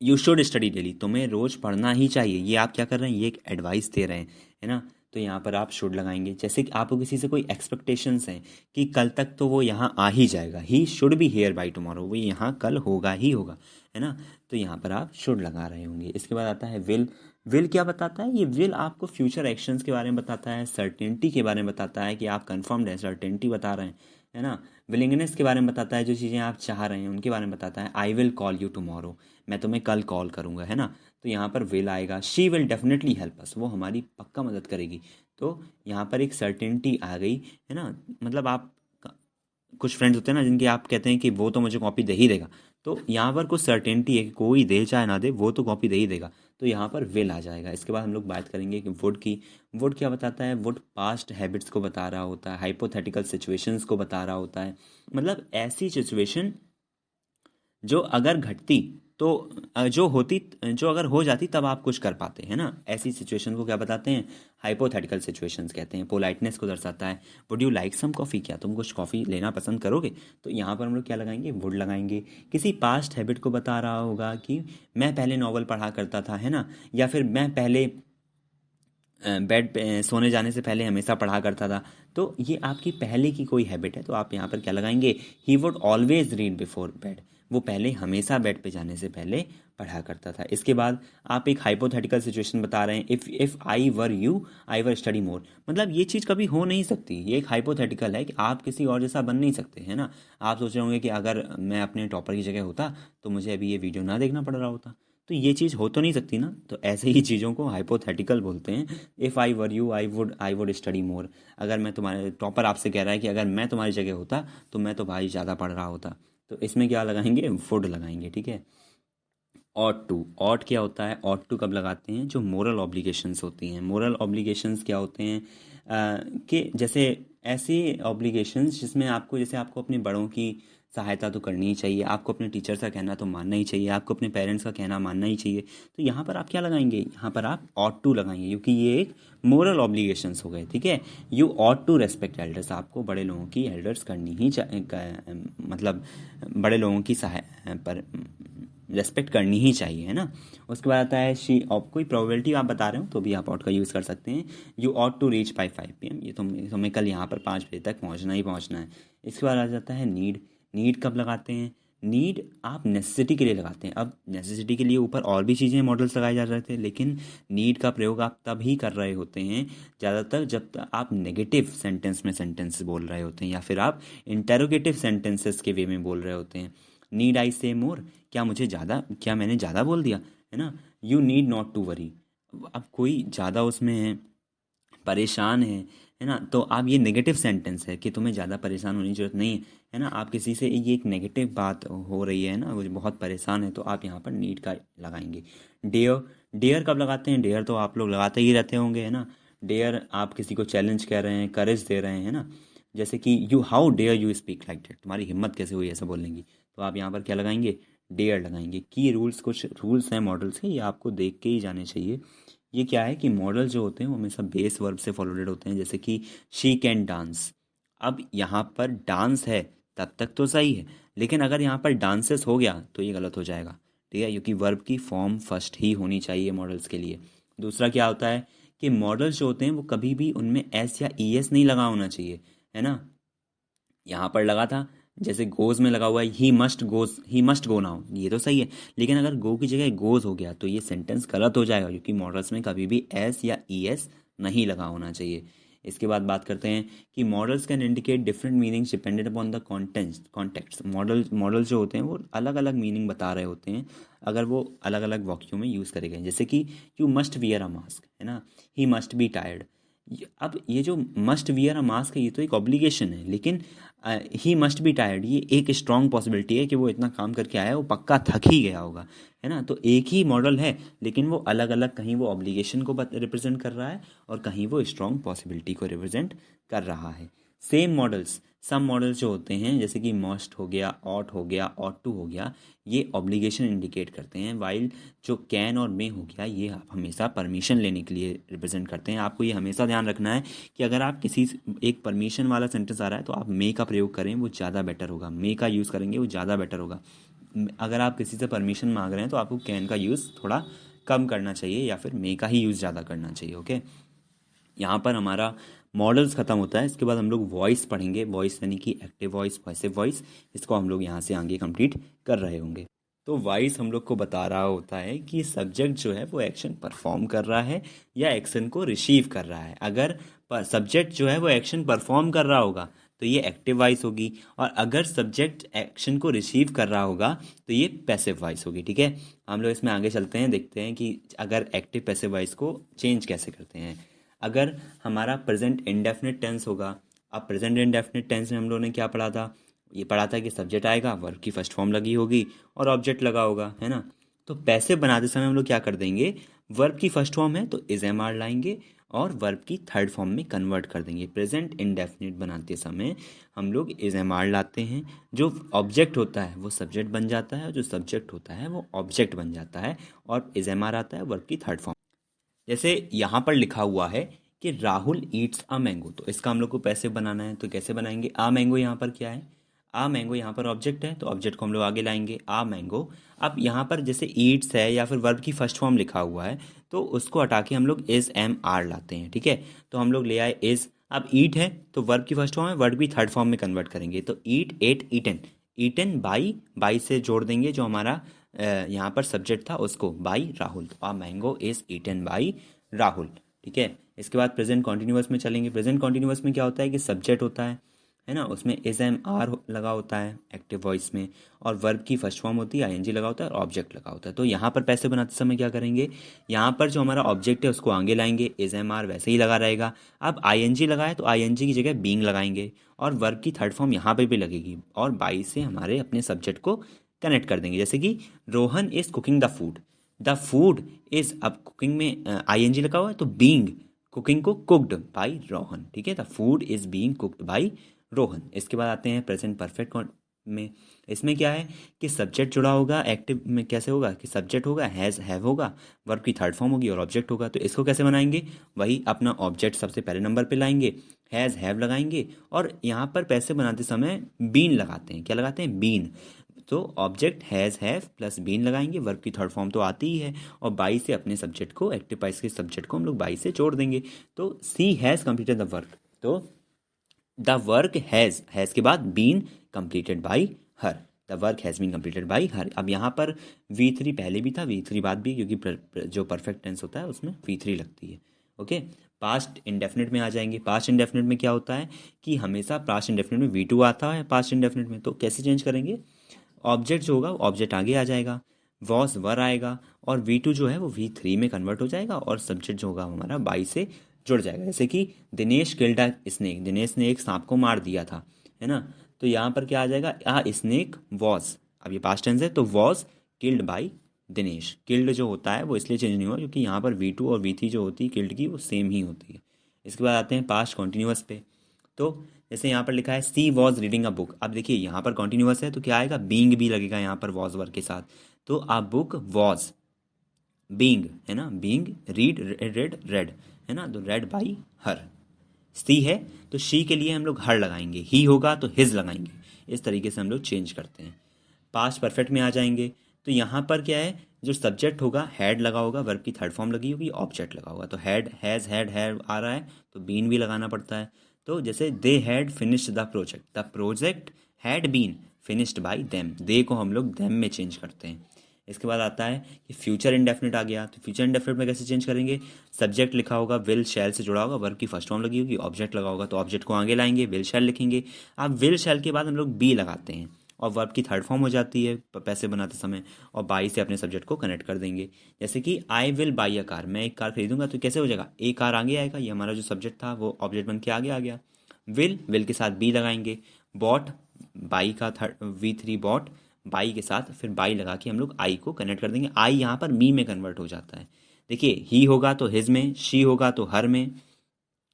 Speaker 1: यू शुड स्टडी डेली, तुम्हें रोज़ पढ़ना ही चाहिए, ये आप क्या कर रहे हैं? ये एक एडवाइस दे रहे हैं, है ना। तो यहाँ पर आप शुड लगाएंगे। जैसे कि आपको किसी से कोई एक्सपेक्टेशंस हैं कि कल तक तो वो यहाँ आ ही जाएगा, he should be here by tomorrow, वो यहाँ कल होगा ही होगा, है ना। तो यहाँ पर आप शुड लगा रहे होंगे। इसके बाद आता है विल। विल क्या बताता है? ये विल आपको फ्यूचर एक्शंस के बारे में बताता है, सर्टेनिटी के बारे में बताता है कि आप कन्फर्म्ड है, सर्टेनिटी बता रहे हैं, है ना। विलिंगनेस के बारे में बताता है, जो चीज़ें आप चाह रहे हैं उनके बारे में बताता है। I will call you tomorrow, मैं तुम्हें कल कॉल करूँगा, है ना। तो यहाँ पर विल आएगा। She will definitely help us, वो हमारी पक्का मदद करेगी। तो यहाँ पर एक सर्टेनिटी आ गई, है ना। मतलब आप कुछ फ्रेंड्स होते हैं ना जिनके आप कहते हैं कि वो तो मुझे कॉपी दे ही देगा, तो यहाँ पर कुछ सर्टेनिटी है कि कोई दे चाहे ना दे वो तो कॉपी दे ही देगा, तो यहाँ पर विल आ जाएगा। इसके बाद हम लोग बात करेंगे कि वुड की। वुड क्या बताता है? वुड पास्ट हैबिट्स को बता रहा होता है, हाइपोथेटिकल सिचुएशंस को बता रहा होता है। मतलब ऐसी सिचुएशन जो अगर घटती तो जो अगर हो जाती तब आप कुछ कर पाते हैं ना, ऐसी सिचुएशन को क्या बताते हैं? हाइपोथेटिकल सिचुएशंस कहते हैं। पोलाइटनेस को दर्शाता है। Would you like some coffee? क्या तुम कुछ कॉफ़ी लेना पसंद करोगे? तो यहाँ पर हम लोग क्या लगाएंगे? वुड लगाएंगे। किसी पास्ट हैबिट को बता रहा होगा कि मैं पहले नॉवल पढ़ा करता था, है ना, या फिर मैं पहले बेड पे सोने जाने से पहले हमेशा पढ़ा करता था। तो ये आपकी पहले की कोई हैबिट है, तो आप यहाँ पर क्या लगाएंगे? He would always read before bed. वो पहले हमेशा बेड पे जाने से पहले पढ़ा करता था। इसके बाद आप एक हाइपोथेटिकल सिचुएशन बता रहे हैं, if I were you I were study more. मतलब ये चीज़ कभी हो नहीं सकती, ये एक हाइपोथेटिकल है कि आप किसी और जैसा बन नहीं सकते, है ना। आप सोच रहे होंगे कि अगर मैं अपने टॉपर की जगह होता तो मुझे अभी ये वीडियो ना देखना पड़ रहा होता, तो ये चीज़ हो तो नहीं सकती ना। तो ऐसे ही चीज़ों को हाइपोथेटिकल बोलते हैं। If I were you I would study more. अगर मैं तुम्हारे टॉपर आपसे कह रहा है कि अगर मैं तुम्हारी जगह होता तो मैं तो भाई ज़्यादा पढ़ रहा होता, तो इसमें क्या लगाएंगे? वुड लगाएंगे, ठीक है। Ought to. ऑट क्या होता है? ऑट टू कब लगाते हैं? जो मोरल ऑब्लिगेशंस होती हैं। मोरल ऑब्लिगेशंस क्या होते हैं? कि जैसे ऐसे ऑब्लिगेशंस जिसमें आपको, जैसे आपको अपने बड़ों की सहायता तो करनी ही चाहिए, आपको अपने टीचर्स का कहना तो मानना ही चाहिए, आपको अपने पेरेंट्स का कहना मानना ही चाहिए। तो यहाँ पर आप क्या लगाएंगे? यहाँ पर आप ऑट टू लगाएंगे, क्योंकि ये एक मोरल ऑब्लिगेशंस हो गए, ठीक है। You ought to respect elders. आपको बड़े लोगों की एल्डर्स करनी ही मतलब बड़े लोगों की सहाय पर रेस्पेक्ट करनी ही चाहिए, है ना। उसके बाद आता है शी। और कोई प्रोबेबिलिटी आप बता रहे हो तो भी आप ऑट का यूज़ कर सकते हैं। You ought to reach by 5 PM। ये तुम्हें कल यहाँ पर 5 बजे तक पहुँचना ही पहुँचना है। इसके बाद आ जाता है नीड। नीड कब लगाते हैं? नीड आप नेसेसिटी के लिए लगाते हैं। अब नेसेसिटी के लिए ऊपर और भी चीज़ें मॉडल्स लगाए जा रहे थे, लेकिन नीड का प्रयोग आप तब ही कर रहे होते हैं ज़्यादातर जब आप नेगेटिव सेंटेंस में सेंटेंस बोल रहे होते हैं, या फिर आप इंटेरोगेटिव सेंटेंसेस के वे में बोल रहे होते हैं। नीड आई से मोर? क्या मैंने ज़्यादा बोल दिया, है ना। You need not to worry. अब कोई ज़्यादा उसमें है, परेशान है ना, तो आप, ये नेगेटिव सेंटेंस है कि तुम्हें ज़्यादा परेशान होने की जरूरत नहीं है ना। आप किसी से, ये एक नेगेटिव बात हो रही है ना, वो बहुत परेशान है, तो आप यहाँ पर नीड का लगाएंगे। डेयर। डेयर कब लगाते हैं? डेयर तो आप लोग लगाते ही रहते होंगे, है ना। डेयर आप किसी को चैलेंज कर रहे हैं, करेज दे रहे हैं, है ना। जैसे कि you how dare you speak like that. तुम्हारी हिम्मत कैसे हुई ऐसा बोलने की? तो आप यहाँ पर क्या लगाएंगे? डेयर लगाएंगे। की रूल्स, कुछ रूल्स हैं मॉडल्स के, ये आपको देख के ही जाने चाहिए। ये क्या है कि मॉडल जो होते हैं वो हमेशा बेस वर्ब से फॉलोडेड होते हैं। जैसे कि शी कैन डांस। अब यहाँ पर डांस है तब तक तो सही है, लेकिन अगर यहाँ पर डांसेस हो गया तो ये गलत हो जाएगा, ठीक है, क्योंकि वर्ब की फॉर्म फर्स्ट ही होनी चाहिए मॉडल्स के लिए। दूसरा क्या होता है कि मॉडल्स जो होते हैं वो कभी भी उनमें एस या ई एस नहीं लगा होना चाहिए, है ना। यहाँ पर लगा था, जैसे गोज में लगा हुआ है ही मस्ट गो नाउ, ये तो सही है, लेकिन अगर गो की जगह गोज हो गया तो ये सेंटेंस गलत हो जाएगा, क्योंकि मॉडल्स में कभी भी एस या ई एस नहीं लगा होना चाहिए। इसके बाद बात करते हैं कि models can indicate different meanings depended upon the context. Models जो होते हैं वो अलग अलग मीनिंग बता रहे होते हैं अगर वो अलग अलग वाक्यों में यूज़ करे गए। जैसे कि you must wear a mask, है ना, ही मस्ट बी टायर्ड। अब ये जो मस्ट वियर अ मास्क है ये तो एक ऑब्लिगेशन है, लेकिन ही मस्ट बी टायर्ड ये एक स्ट्रॉन्ग पॉसिबिलिटी है कि वो इतना काम करके आया है, वो पक्का थक ही गया होगा, है ना। तो एक ही मॉडल है, लेकिन वो अलग अलग, कहीं वो ऑब्लिगेशन को रिप्रेजेंट कर रहा है और कहीं वो स्ट्रॉन्ग पॉसिबिलिटी को रिप्रेजेंट कर रहा है। सेम मॉडल्स, सम मॉडल्स जो होते हैं जैसे कि मस्ट हो गया, ऑट टू हो गया, ये ऑब्लिगेशन इंडिकेट करते हैं, वाइल जो कैन और मे हो गया ये आप हमेशा परमिशन लेने के लिए रिप्रेजेंट करते हैं। आपको ये हमेशा ध्यान रखना है कि अगर आप किसी एक परमिशन वाला सेंटेंस आ रहा है तो आप मे का प्रयोग करें, वो ज़्यादा बेटर होगा। मे का यूज़ करेंगे वो ज़्यादा बेटर होगा। अगर आप किसी से परमिशन मांग रहे हैं तो आपको कैन का यूज़ थोड़ा कम करना चाहिए, या फिर मे का ही यूज़ ज़्यादा करना चाहिए, ओके। यहाँ पर हमारा मॉडल्स ख़त्म होता है। इसके बाद हम लोग वॉइस पढ़ेंगे। वॉइस यानी कि एक्टिव वॉइस, पैसिव वॉइस, इसको हम लोग यहाँ से आगे कंप्लीट कर रहे होंगे। तो वॉइस हम लोग को बता रहा होता है कि सब्जेक्ट जो है वो एक्शन परफॉर्म कर रहा है या एक्शन को रिसीव कर रहा है। अगर सब्जेक्ट जो है वो एक्शन परफॉर्म कर रहा होगा तो ये एक्टिव वॉइस होगी, और अगर सब्जेक्ट एक्शन को रिसीव कर रहा होगा तो ये पैसिव वॉइस होगी, ठीक है। हम लोग इसमें आगे चलते हैं, देखते हैं कि अगर एक्टिव पैसिव वॉइस को चेंज कैसे करते हैं। अगर हमारा प्रेजेंट इंडेफिनिट टेंस होगा, अब प्रेजेंट इंडेफिनिट टेंस में हम लोगों ने क्या पढ़ा था ये पढ़ा था कि सब्जेक्ट आएगा, वर्ब की फर्स्ट फॉर्म लगी होगी और ऑब्जेक्ट लगा होगा, है ना। तो पैसिव बनाते समय हम लोग क्या कर देंगे, वर्ब की फर्स्ट फॉर्म है तो इज एम आर लाएंगे और वर्ब की थर्ड फॉर्म में कन्वर्ट कर देंगे। प्रेजेंट इंडेफिनिट बनाते समय हम लोग इज एम आर लाते हैं, जो ऑब्जेक्ट होता है वो सब्जेक्ट बन जाता है और जो सब्जेक्ट होता है वो ऑब्जेक्ट बन जाता है, और इज एम आर आता है वर्ब की थर्ड फॉर्म। जैसे यहाँ पर लिखा हुआ है कि राहुल ईट्स अ मैंगो, तो इसका हम लोग को पैसिव बनाना है, तो कैसे बनाएंगे। आ मैंगो यहाँ पर क्या है, आ मैंगो यहाँ पर ऑब्जेक्ट है, तो ऑब्जेक्ट को हम लोग आगे लाएंगे, आ मैंगो। अब यहाँ पर जैसे ईट्स है या फिर वर्ब की फर्स्ट फॉर्म लिखा हुआ है, तो उसको हटा के हम लोग इज एम आर लाते हैं, ठीक है। तो हम लोग ले आए इज, अब ईट है तो वर्ब की फर्स्ट फॉर्म है, वर्ब की थर्ड फॉर्म में कन्वर्ट करेंगे, तो ईट एट ईटन, ईटन बाई से जोड़ देंगे जो हमारा यहाँ पर सब्जेक्ट था उसको, बाई राहुल, तो a mango is eaten by Rahul, ठीक है। इसके बाद प्रेजेंट कॉन्टिन्यूअस में चलेंगे। प्रेजेंट कॉन्टिन्यूअस में क्या होता है कि सब्जेक्ट होता है ना, उसमें इज एम आर लगा होता है एक्टिव वॉइस में, और वर्ब की फर्स्ट फॉर्म होती है आईएनजी लगा होता है और ऑब्जेक्ट लगा होता है। तो यहाँ पर पैसे बनाते समय क्या करेंगे, यहाँ पर जो हमारा ऑब्जेक्ट है उसको आगे लाएंगे, इज एम आर वैसे ही लगा रहेगा। अब आईएनजी लगा है तो आईएनजी की जगह बीइंग लगाएंगे और वर्ब की थर्ड फॉर्म यहाँ पे भी लगेगी, और बाई से हमारे अपने सब्जेक्ट को कनेक्ट कर देंगे। जैसे कि Rohan is cooking the food, the food is, अब कुकिंग में आईएनजी लगा हुआ है तो बीइंग, कुकिंग को कुक्ड बाई रोहन, ठीक है। The food is being cooked by Rohan. इसके बाद आते हैं प्रेजेंट परफेक्ट में। इसमें क्या है कि सब्जेक्ट जुड़ा होगा, एक्टिव में कैसे होगा कि सब्जेक्ट होगा, हैज़ हैव होगा, वर्ब की थर्ड फॉर्म होगी और ऑब्जेक्ट होगा। तो इसको कैसे बनाएंगे, वही अपना ऑब्जेक्ट सबसे पहले नंबर पे लाएंगे, हैज़ हैव लगाएंगे, और यहाँ पर पैसे बनाते समय बीन लगाते हैं। क्या लगाते हैं, बीन। तो object has have plus been लगाएंगे, वर्ब की थर्ड फॉर्म तो आती ही है, और बाई से अपने सब्जेक्ट को, एक्टिव पाइस के सब्जेक्ट को हम लोग बाई से जोड़ देंगे। तो she has completed the work, तो द वर्क हैज़ के बाद been completed by her, the work has been completed by her. अब यहाँ पर V3 पहले भी था, V3 बाद भी, क्योंकि जो परफेक्ट टेंस होता है उसमें V3 लगती है, ओके। पास्ट इंडेफिनिट में आ जाएंगे। पास्ट इंडेफिनिट में क्या होता है कि हमेशा पास्ट इंडेफिनिट में V2 आता है पास्ट इंडेफिनिट में, तो कैसे चेंज करेंगे, ऑब्जेक्ट जो होगा ऑब्जेक्ट आगे आ जाएगा, वॉस वर आएगा, और V2 जो है वो V3 में कन्वर्ट हो जाएगा, और सब्जेक्ट जो होगा हमारा बाई से जुड़ जाएगा। जैसे कि Dinesh killed a snake, Dinesh ने एक सांप को मार दिया था, है ना। तो यहाँ पर क्या आ जाएगा, आ स्नेक वॉज, अब ये पास्ट टेंस है तो was killed by Dinesh. Killed जो होता है वो इसलिए चेंज नहीं हुआ क्योंकि यहाँ पर V2 और V3 जो होती है किल्ड की वो सेम ही होती है। इसके बाद आते हैं पास्ट कॉन्टिन्यूअस पे। तो जैसे यहाँ पर लिखा है सी वॉज रीडिंग अ बुक, अब देखिए यहाँ पर कॉन्टिन्यूअस है तो क्या आएगा, बींग भी लगेगा यहाँ पर वॉज वर्ग के साथ, तो आ बुक वॉज बींग, है ना, बींग रीड रेड रेड, है ना, तो रेड बाई हर। सी है तो शी के लिए हम लोग हर लगाएंगे, ही होगा तो हिज लगाएंगे, इस तरीके से हम लोग चेंज करते हैं। पास्ट परफेक्ट में आ जाएंगे तो यहाँ पर क्या है, जो सब्जेक्ट होगा हैड लगा होगा, वर्ब की थर्ड फॉर्म लगी होगी, ऑब्जेक्ट लगा होगा, तो हैड हैज़ हैड आ रहा है तो बीन भी लगाना पड़ता है। तो जैसे they had finished the project had been finished by them, they को हम लोग देम में चेंज करते हैं। इसके बाद आता है कि फ्यूचर इंडेफिनिट आ गया, तो फ्यूचर इंडेफिनिट में कैसे चेंज करेंगे, सब्जेक्ट लिखा होगा, विल शैल से जुड़ा होगा, वर्ब की फर्स्ट फॉर्म लगी होगी, ऑब्जेक्ट लगा होगा, तो ऑब्जेक्ट को आगे लाएंगे, विल शैल लिखेंगे। अब विल शैल के बाद हम लोग बी लगाते हैं और वर्ब की थर्ड फॉर्म हो जाती है पैसे बनाते समय, और बाई से अपने सब्जेक्ट को कनेक्ट कर देंगे। जैसे कि I will by a car, मैं एक कार खरीदूंगा, तो कैसे हो जाएगा, ए कार आगे आएगा, ये हमारा जो सब्जेक्ट था वो ऑब्जेक्ट बन के आगे आ गया। विल के साथ बी लगाएंगे, बॉट बाई का थर्ड V3 बॉट, बाई के साथ फिर बाई लगा के हम लोग आई को कनेक्ट कर देंगे, आई यहाँ पर मी में कन्वर्ट हो जाता है। देखिए ही होगा तो हिज में, शी होगा तो हर में,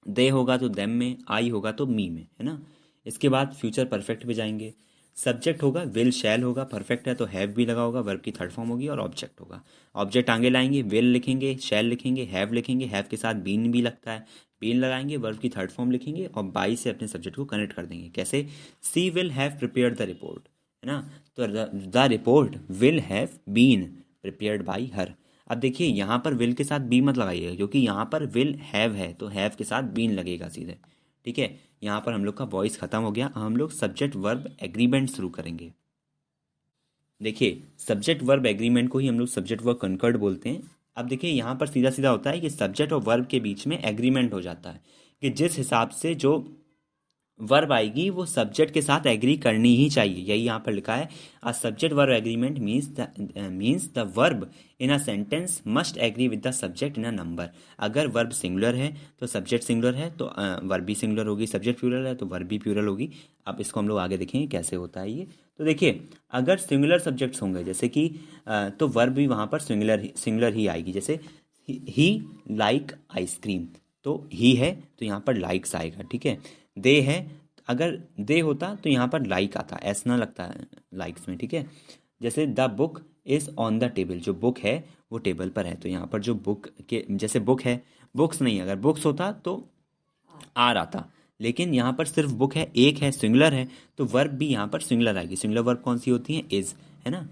Speaker 1: दे होगा तो देम में, आई होगा तो मी में, है ना। इसके बाद फ्यूचर परफेक्ट पे जाएंगे। सब्जेक्ट होगा विल शैल होगा, परफेक्ट है तो हैव भी लगा होगा, वर्ब की थर्ड फॉर्म होगी और ऑब्जेक्ट होगा। ऑब्जेक्ट आगे लाएंगे, विल लिखेंगे, शैल लिखेंगे, हैव लिखेंगे, हैव के साथ बीन भी लगता है, बीन लगाएंगे, वर्ब की थर्ड फॉर्म लिखेंगे और बाई से अपने सब्जेक्ट को कनेक्ट कर देंगे। कैसे, she will have prepared the report, है ना, तो the report will have been prepared by her. अब देखिए यहाँ पर विल के साथ बी मत लगाइएगा क्योंकि यहाँ पर विल हैव है तो हैव के साथ बीन लगेगा सीधे, ठीक है। यहाँ पर हम लोग का वॉइस खत्म हो गया, हम लोग सब्जेक्ट वर्ब एग्रीमेंट शुरू करेंगे। देखिए सब्जेक्ट वर्ब एग्रीमेंट को ही हम लोग सब्जेक्ट वर्ब कंकर्ड बोलते हैं। अब देखिए यहाँ पर सीधा सीधा होता है कि सब्जेक्ट और वर्ब के बीच में एग्रीमेंट हो जाता है कि जिस हिसाब से जो वर्ब आएगी वो सब्जेक्ट के साथ एग्री करनी ही चाहिए, यही यहाँ पर लिखा है। A subject verb agreement means the verb in a sentence must agree with the subject in a number. अगर वर्ब सिंगुलर है तो सब्जेक्ट सिंगुलर है तो वर्ब भी सिंगुलर होगी, सब्जेक्ट प्लूरल है तो वर्ब भी प्लूरल होगी। अब इसको हम लोग आगे देखेंगे कैसे होता है ये। तो देखिए, अगर सिंगुलर सब्जेक्ट्स होंगे जैसे कि तो वर्ब भी वहाँ पर सिंगुलर ही आएगी। जैसे ही लाइक आइसक्रीम, तो ही है तो यहाँ पर लाइक्स आएगा, ठीक है। दे है, अगर दे होता तो यहाँ पर लाइक आता, एस ना लगता है लाइक्स में, ठीक है। जैसे the book is on the table, जो बुक है वो टेबल पर है, तो यहाँ पर जो बुक के जैसे बुक है, बुक्स नहीं, अगर बुक्स होता तो आर आता, लेकिन यहाँ पर सिर्फ बुक है, एक है, सिंगुलर है, तो वर्ब भी यहाँ पर सिंगुलर आएगी। सिंगुलर वर्ब कौन सी होती है? इज, है ना।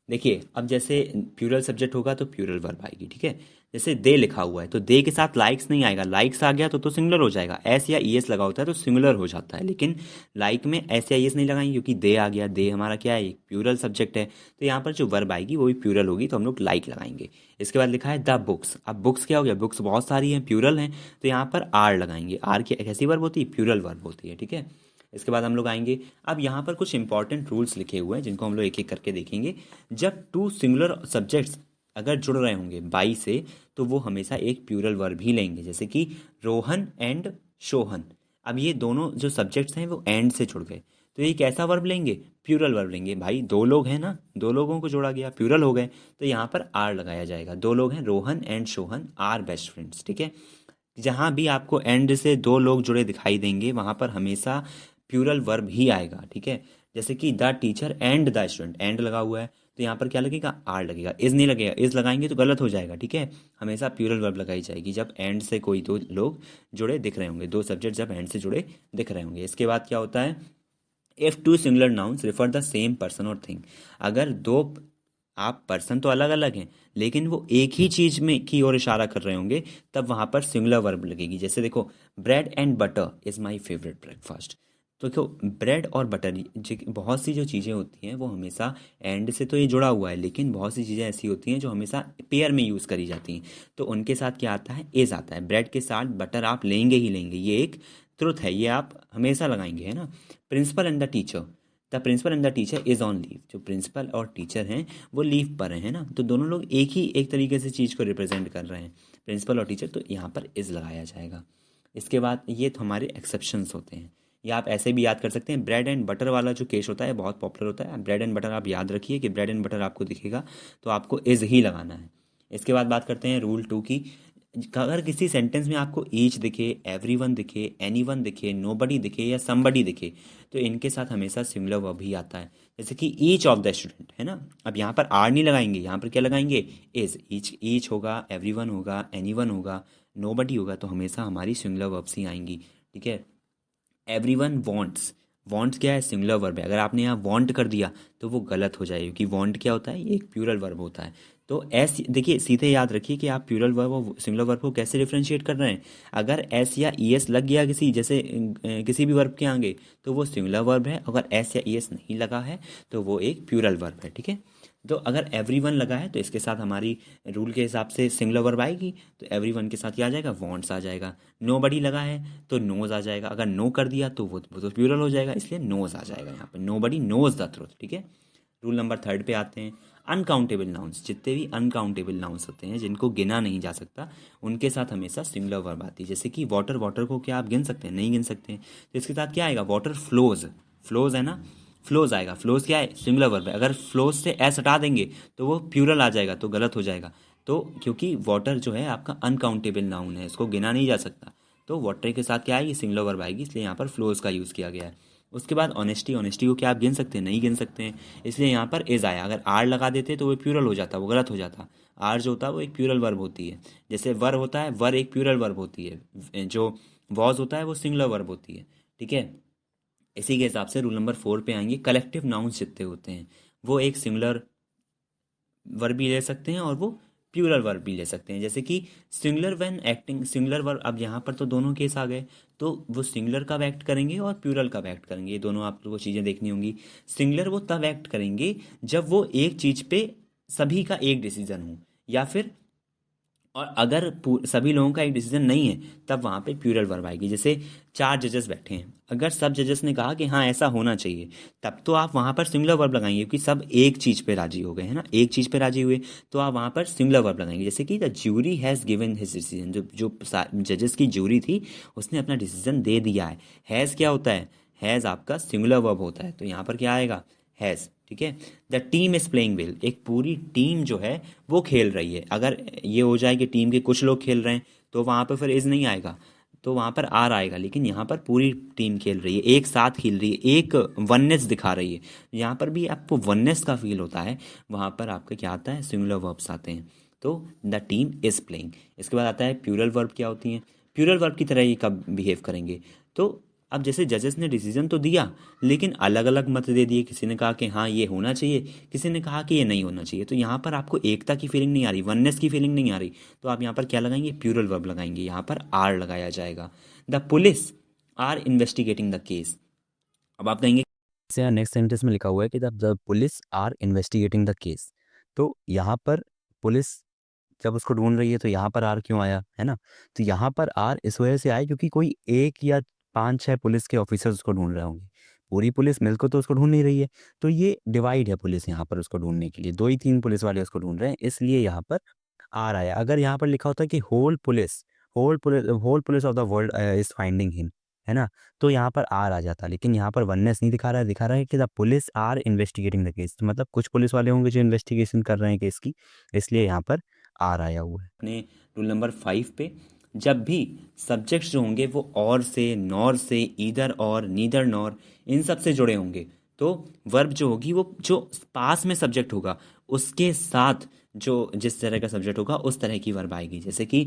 Speaker 1: देखिए, अब जैसे प्यूरल सब्जेक्ट होगा तो प्यूरल वर्ब आएगी, ठीक है। जैसे दे लिखा हुआ है तो दे के साथ लाइक्स नहीं आएगा, लाइक्स आ गया तो सिंगुलर हो जाएगा। एस या ई एस लगा होता है तो सिंगुलर हो जाता है, लेकिन लाइक में एस या ई एस नहीं लगाएंगे क्योंकि दे आ गया, दे हमारा क्या है, प्यूरल सब्जेक्ट है, तो यहाँ पर जो वर्ब आएगी वो भी प्यूरल होगी, तो हम लोग लाइक लगाएंगे। इसके बाद लिखा है द बुक्स। अब बुक्स क्या हो गया, बुक्स बहुत सारी हैं, प्यूरल हैं, तो यहाँ पर आर लगाएंगे। आर की कैसी वर्ब होती है? प्यूरल वर्ब होती है, ठीक है। इसके बाद हम लोग आएंगे, अब यहाँ पर कुछ इंपॉर्टेंट रूल्स लिखे हुए हैं जिनको हम लोग एक एक करके देखेंगे। जब टू सिंगुलर सब्जेक्ट्स अगर जुड़ रहे होंगे बाई से, तो वो हमेशा एक प्यूरल वर्ब ही लेंगे, जैसे कि रोहन एंड शोहन। अब ये दोनों जो सब्जेक्ट्स हैं वो एंड से जुड़ गए, तो ये कैसा वर्ब लेंगे? प्यूरल वर्ब लेंगे। भाई दो लोग हैं ना, दो लोगों को जोड़ा गया, प्यूरल हो गए, तो यहाँ पर आर लगाया जाएगा। दो लोग हैं, Rohan and Shohan are best friends, ठीक है। जहाँ भी आपको एंड से दो लोग जुड़े दिखाई देंगे वहाँ पर हमेशा प्यूरल वर्ब ही आएगा, ठीक है। जैसे कि the teacher and the student, and लगा हुआ है तो यहाँ पर क्या लगेगा? आर लगेगा। इज नहीं लगेगा, इज लगाएंगे तो गलत हो जाएगा, ठीक है। हमेशा प्यूरल वर्ब लगाई जाएगी जब एंड से कोई दो लोग जुड़े दिख रहे होंगे, दो सब्जेक्ट जब एंड से जुड़े दिख रहे होंगे। इसके बाद क्या होता है? If two singular nouns refer the same person और थिंग। अगर दो, आप पर्सन तो अलग अलग हैं लेकिन वो एक ही चीज में की ओर इशारा कर रहे होंगे, तब वहां पर सिंगुलर वर्ब लगेगी। जैसे देखो, bread and butter is my favourite breakfast. तो देखो, ब्रेड और बटर, बहुत सी जो चीज़ें होती हैं वो हमेशा एंड से तो ये जुड़ा हुआ है, लेकिन बहुत सी चीज़ें ऐसी होती हैं जो हमेशा पेयर में यूज़ करी जाती हैं, तो उनके साथ क्या आता है? इज आता है। ब्रेड के साथ बटर आप लेंगे ही लेंगे, ये एक ट्रुथ है, ये आप हमेशा लगाएंगे, है ना। Principal and the teacher, the principal and the teacher is on leave. जो प्रिंसिपल और टीचर हैं वो लीव पर हैं ना, तो दोनों लोग एक तरीके से चीज़ को रिप्रेजेंट कर रहे हैं, प्रिंसिपल और टीचर, तो यहाँ पर इज लगाया जाएगा। इसके बाद ये तो हमारे एक्सेप्शंस होते हैं, या आप ऐसे भी याद कर सकते हैं। ब्रेड एंड बटर वाला जो केस होता है बहुत पॉपुलर होता है। ब्रेड एंड बटर आप याद रखिए कि ब्रेड एंड बटर आपको दिखेगा तो आपको इज ही लगाना है। इसके बाद बात करते हैं रूल 2 की। अगर किसी सेंटेंस में आपको ईच दिखे, एवरीवन दिखे, एनीवन दिखे, नोबडी दिखे या समबडी दिखे, तो इनके साथ हमेशा सिंगुलर वर्ब ही आता है। जैसे कि ईच ऑफ द स्टूडेंट, है ना। अब यहाँ पर आर नहीं लगाएंगे, यहाँ पर क्या लगाएंगे? इज। ईच होगा, एवरीवन होगा, एनीवन होगा, नोबडी होगा, तो हमेशा हमारी सिंगुलर वर्ब्स ही आएंगी, ठीक है। एवरीवन वॉन्ट्स, वॉन्ट्स क्या है? सिंगुलर वर्ब है। अगर आपने यहाँ वॉन्ट कर दिया तो वो गलत हो जाएगी, क्योंकि वॉन्ट क्या होता है? ये एक प्यूरल वर्ब होता है। तो एस, देखिए सीधे याद रखिए कि आप प्यूरल वर्ब और सिंगुलर वर्ब को कैसे डिफरेंशिएट कर रहे हैं। अगर एस या ई एस लग गया किसी, जैसे किसी भी वर्ब के आगे, तो वो सिंगुलर वर्ब है। अगर एस या ई एस नहीं लगा है तो वो एक प्यूरल वर्ब है, ठीक है। तो अगर एवरीवन लगा है तो इसके साथ हमारी रूल के हिसाब से सिंगुलर वर्ब आएगी, तो एवरीवन के साथ क्या आ जाएगा? वॉन्ट्स आ जाएगा। नोबडी लगा है तो नोज आ जाएगा। अगर नो कर दिया तो वो तो प्यूरल हो जाएगा, इसलिए नोज आ जाएगा यहाँ पे। नोबडी नोज द ट्रुथ, ठीक है। रूल नंबर 3 पे आते हैं। अनकाउंटेबल नाउन्स, जितने भी अनकाउंटेबल नाउन्स होते हैं जिनको गिना नहीं जा सकता, उनके साथ हमेशा सिंगुलर वर्ब आती है। जैसे कि वाटर, वाटर को क्या आप गिन सकते हैं? नहीं गिन सकते हैं, तो इसके साथ क्या आएगा? वाटर फ्लोज, फ्लोज है ना, फ्लोज आएगा। फ्लोज क्या है? सिंगुलर वर्ब है। अगर फ्लोज से एस हटा देंगे तो वो प्यूरल आ जाएगा, तो गलत हो जाएगा। तो क्योंकि वाटर जो है आपका अनकाउंटेबल नाउन है, इसको गिना नहीं जा सकता, तो वाटर के साथ क्या आएगी? सिंगुलर वर्ब आएगी, इसलिए यहाँ पर फ्लोज का यूज़ किया गया है। उसके बाद ऑनेस्टी, ऑनेस्टी को क्या आप गिन सकते हैं? नहीं गिन सकते हैं, इसलिए यहाँ पर इज आया। अगर आर लगा देते तो वो प्यूरल हो जाता, वो गलत हो जाता। आर जो होता है वो एक प्यूरल वर्ब होती है। जैसे वर होता है, वर एक प्यूरल वर्ब होती है। जो वॉज होता है वो सिंगुलर वर्ब होती है, ठीक है। इसी के हिसाब से रूल नंबर 4 पे आएंगे। कलेक्टिव नाउन्स जितने होते हैं वो एक सिंगुलर वर्ब भी ले सकते हैं और वो प्लूरल वर्ब भी ले सकते हैं। जैसे कि singular when acting, singular verb, अब यहाँ पर तो दोनों केस आ गए, तो वो सिंगुलर कब एक्ट करेंगे और प्लूरल कब एक्ट करेंगे, ये दोनों आप लोगों को चीज़ें देखनी होंगी। सिंगुलर वो तब एक्ट करेंगे जब वो एक चीज़ पे सभी का एक डिसीजन हो, या फिर और अगर सभी लोगों का एक डिसीजन नहीं है तब वहाँ पे प्लूरल वर्ब आएगी। जैसे 4 जजेस बैठे हैं, अगर सब जजेस ने कहा कि हाँ ऐसा होना चाहिए, तब तो आप वहाँ पर सिंगुलर वर्ब लगाएंगे, क्योंकि सब एक चीज़ पे राजी हो गए हैं ना, एक चीज़ पे राजी हुए, तो आप वहाँ पर सिंगुलर वर्ब लगाएंगे। जैसे कि the jury has given his decision, जो जो जजेस की ज्यूरी थी उसने अपना डिसीजन दे दिया है। हैज़ क्या होता है? हैज़ आपका सिंगुलर वर्ब होता है, तो यहाँ पर क्या आएगा? हैज़। ठीक है। The team is playing well, एक पूरी टीम जो है वो खेल रही है। अगर ये हो जाए कि टीम के कुछ लोग खेल रहे हैं तो वहाँ पर फिर इज नहीं आएगा, तो वहाँ पर आर आएगा। लेकिन यहाँ पर पूरी टीम खेल रही है, एक साथ खेल रही है, एक वननेस दिखा रही है। यहाँ पर भी आपको वननेस का फील होता है, वहाँ पर आपका क्या आता है? सिंगुलर वर्ब्स आते हैं। तो द टीम इज प्लेइंग। इसके बाद आता है प्लूरल वर्ब क्या होती हैं। प्लूरल वर्ब की तरह ये कब बिहेव करेंगे? तो अब जैसे जजेस ने डिसीजन तो दिया, लेकिन अलग अलग मत दे दिए। किसी ने कहा कि हाँ ये होना चाहिए, किसी ने कहा कि ये नहीं होना चाहिए। तो यहाँ पर आपको एकता की फीलिंग नहीं आ रही, वननेस की फीलिंग नहीं आ रही, तो आप यहाँ पर क्या लगाएंगे? प्लूरल वर्ब लगाएंगे, यहाँ पर आर लगाया जाएगा। The police are investigating the case. अब आप कहेंगे से नेक्स्ट सेंटेंस में लिखा हुआ है कि the police are investigating the case, तो यहाँ पर पुलिस जब उसको ढूंढ रही है तो यहाँ पर आर क्यों आया, है ना? तो यहाँ पर आर इस वजह से आया क्योंकि कोई एक या 5-6 पुलिस के ऑफिसर्स उसको ढूंढ रहे होंगे, पूरी पुलिस मिलकर तो उसको ढूंढ नहीं रही है। तो ये डिवाइड है पुलिस यहाँ पर उसको ढूंढने के लिए, 2 ही 3 पुलिस वाले उसको ढूंढ रहे हैं, इसलिए यहाँ पर आर आया। अगर यहाँ पर लिखा होता कि whole police of the world is finding him, है ना, तो यहाँ पर आर आ जाता। लेकिन यहाँ पर वननेस नहीं दिखा रहा है, दिखा रहा है कि the police are investigating the case, तो मतलब कुछ पुलिस वाले होंगे जो इन्वेस्टिगेशन कर रहे हैं केस की, इसलिए यहाँ पर आर आया हुआ है। अपने रूल नंबर 5 पे जब भी सब्जेक्ट्स जो होंगे वो और से, नॉर से, ईदर और, नीदर नॉर, इन सब से जुड़े होंगे, तो वर्ब जो होगी वो जो पास में सब्जेक्ट होगा उसके साथ जो जिस तरह का सब्जेक्ट होगा उस तरह की वर्ब आएगी। जैसे कि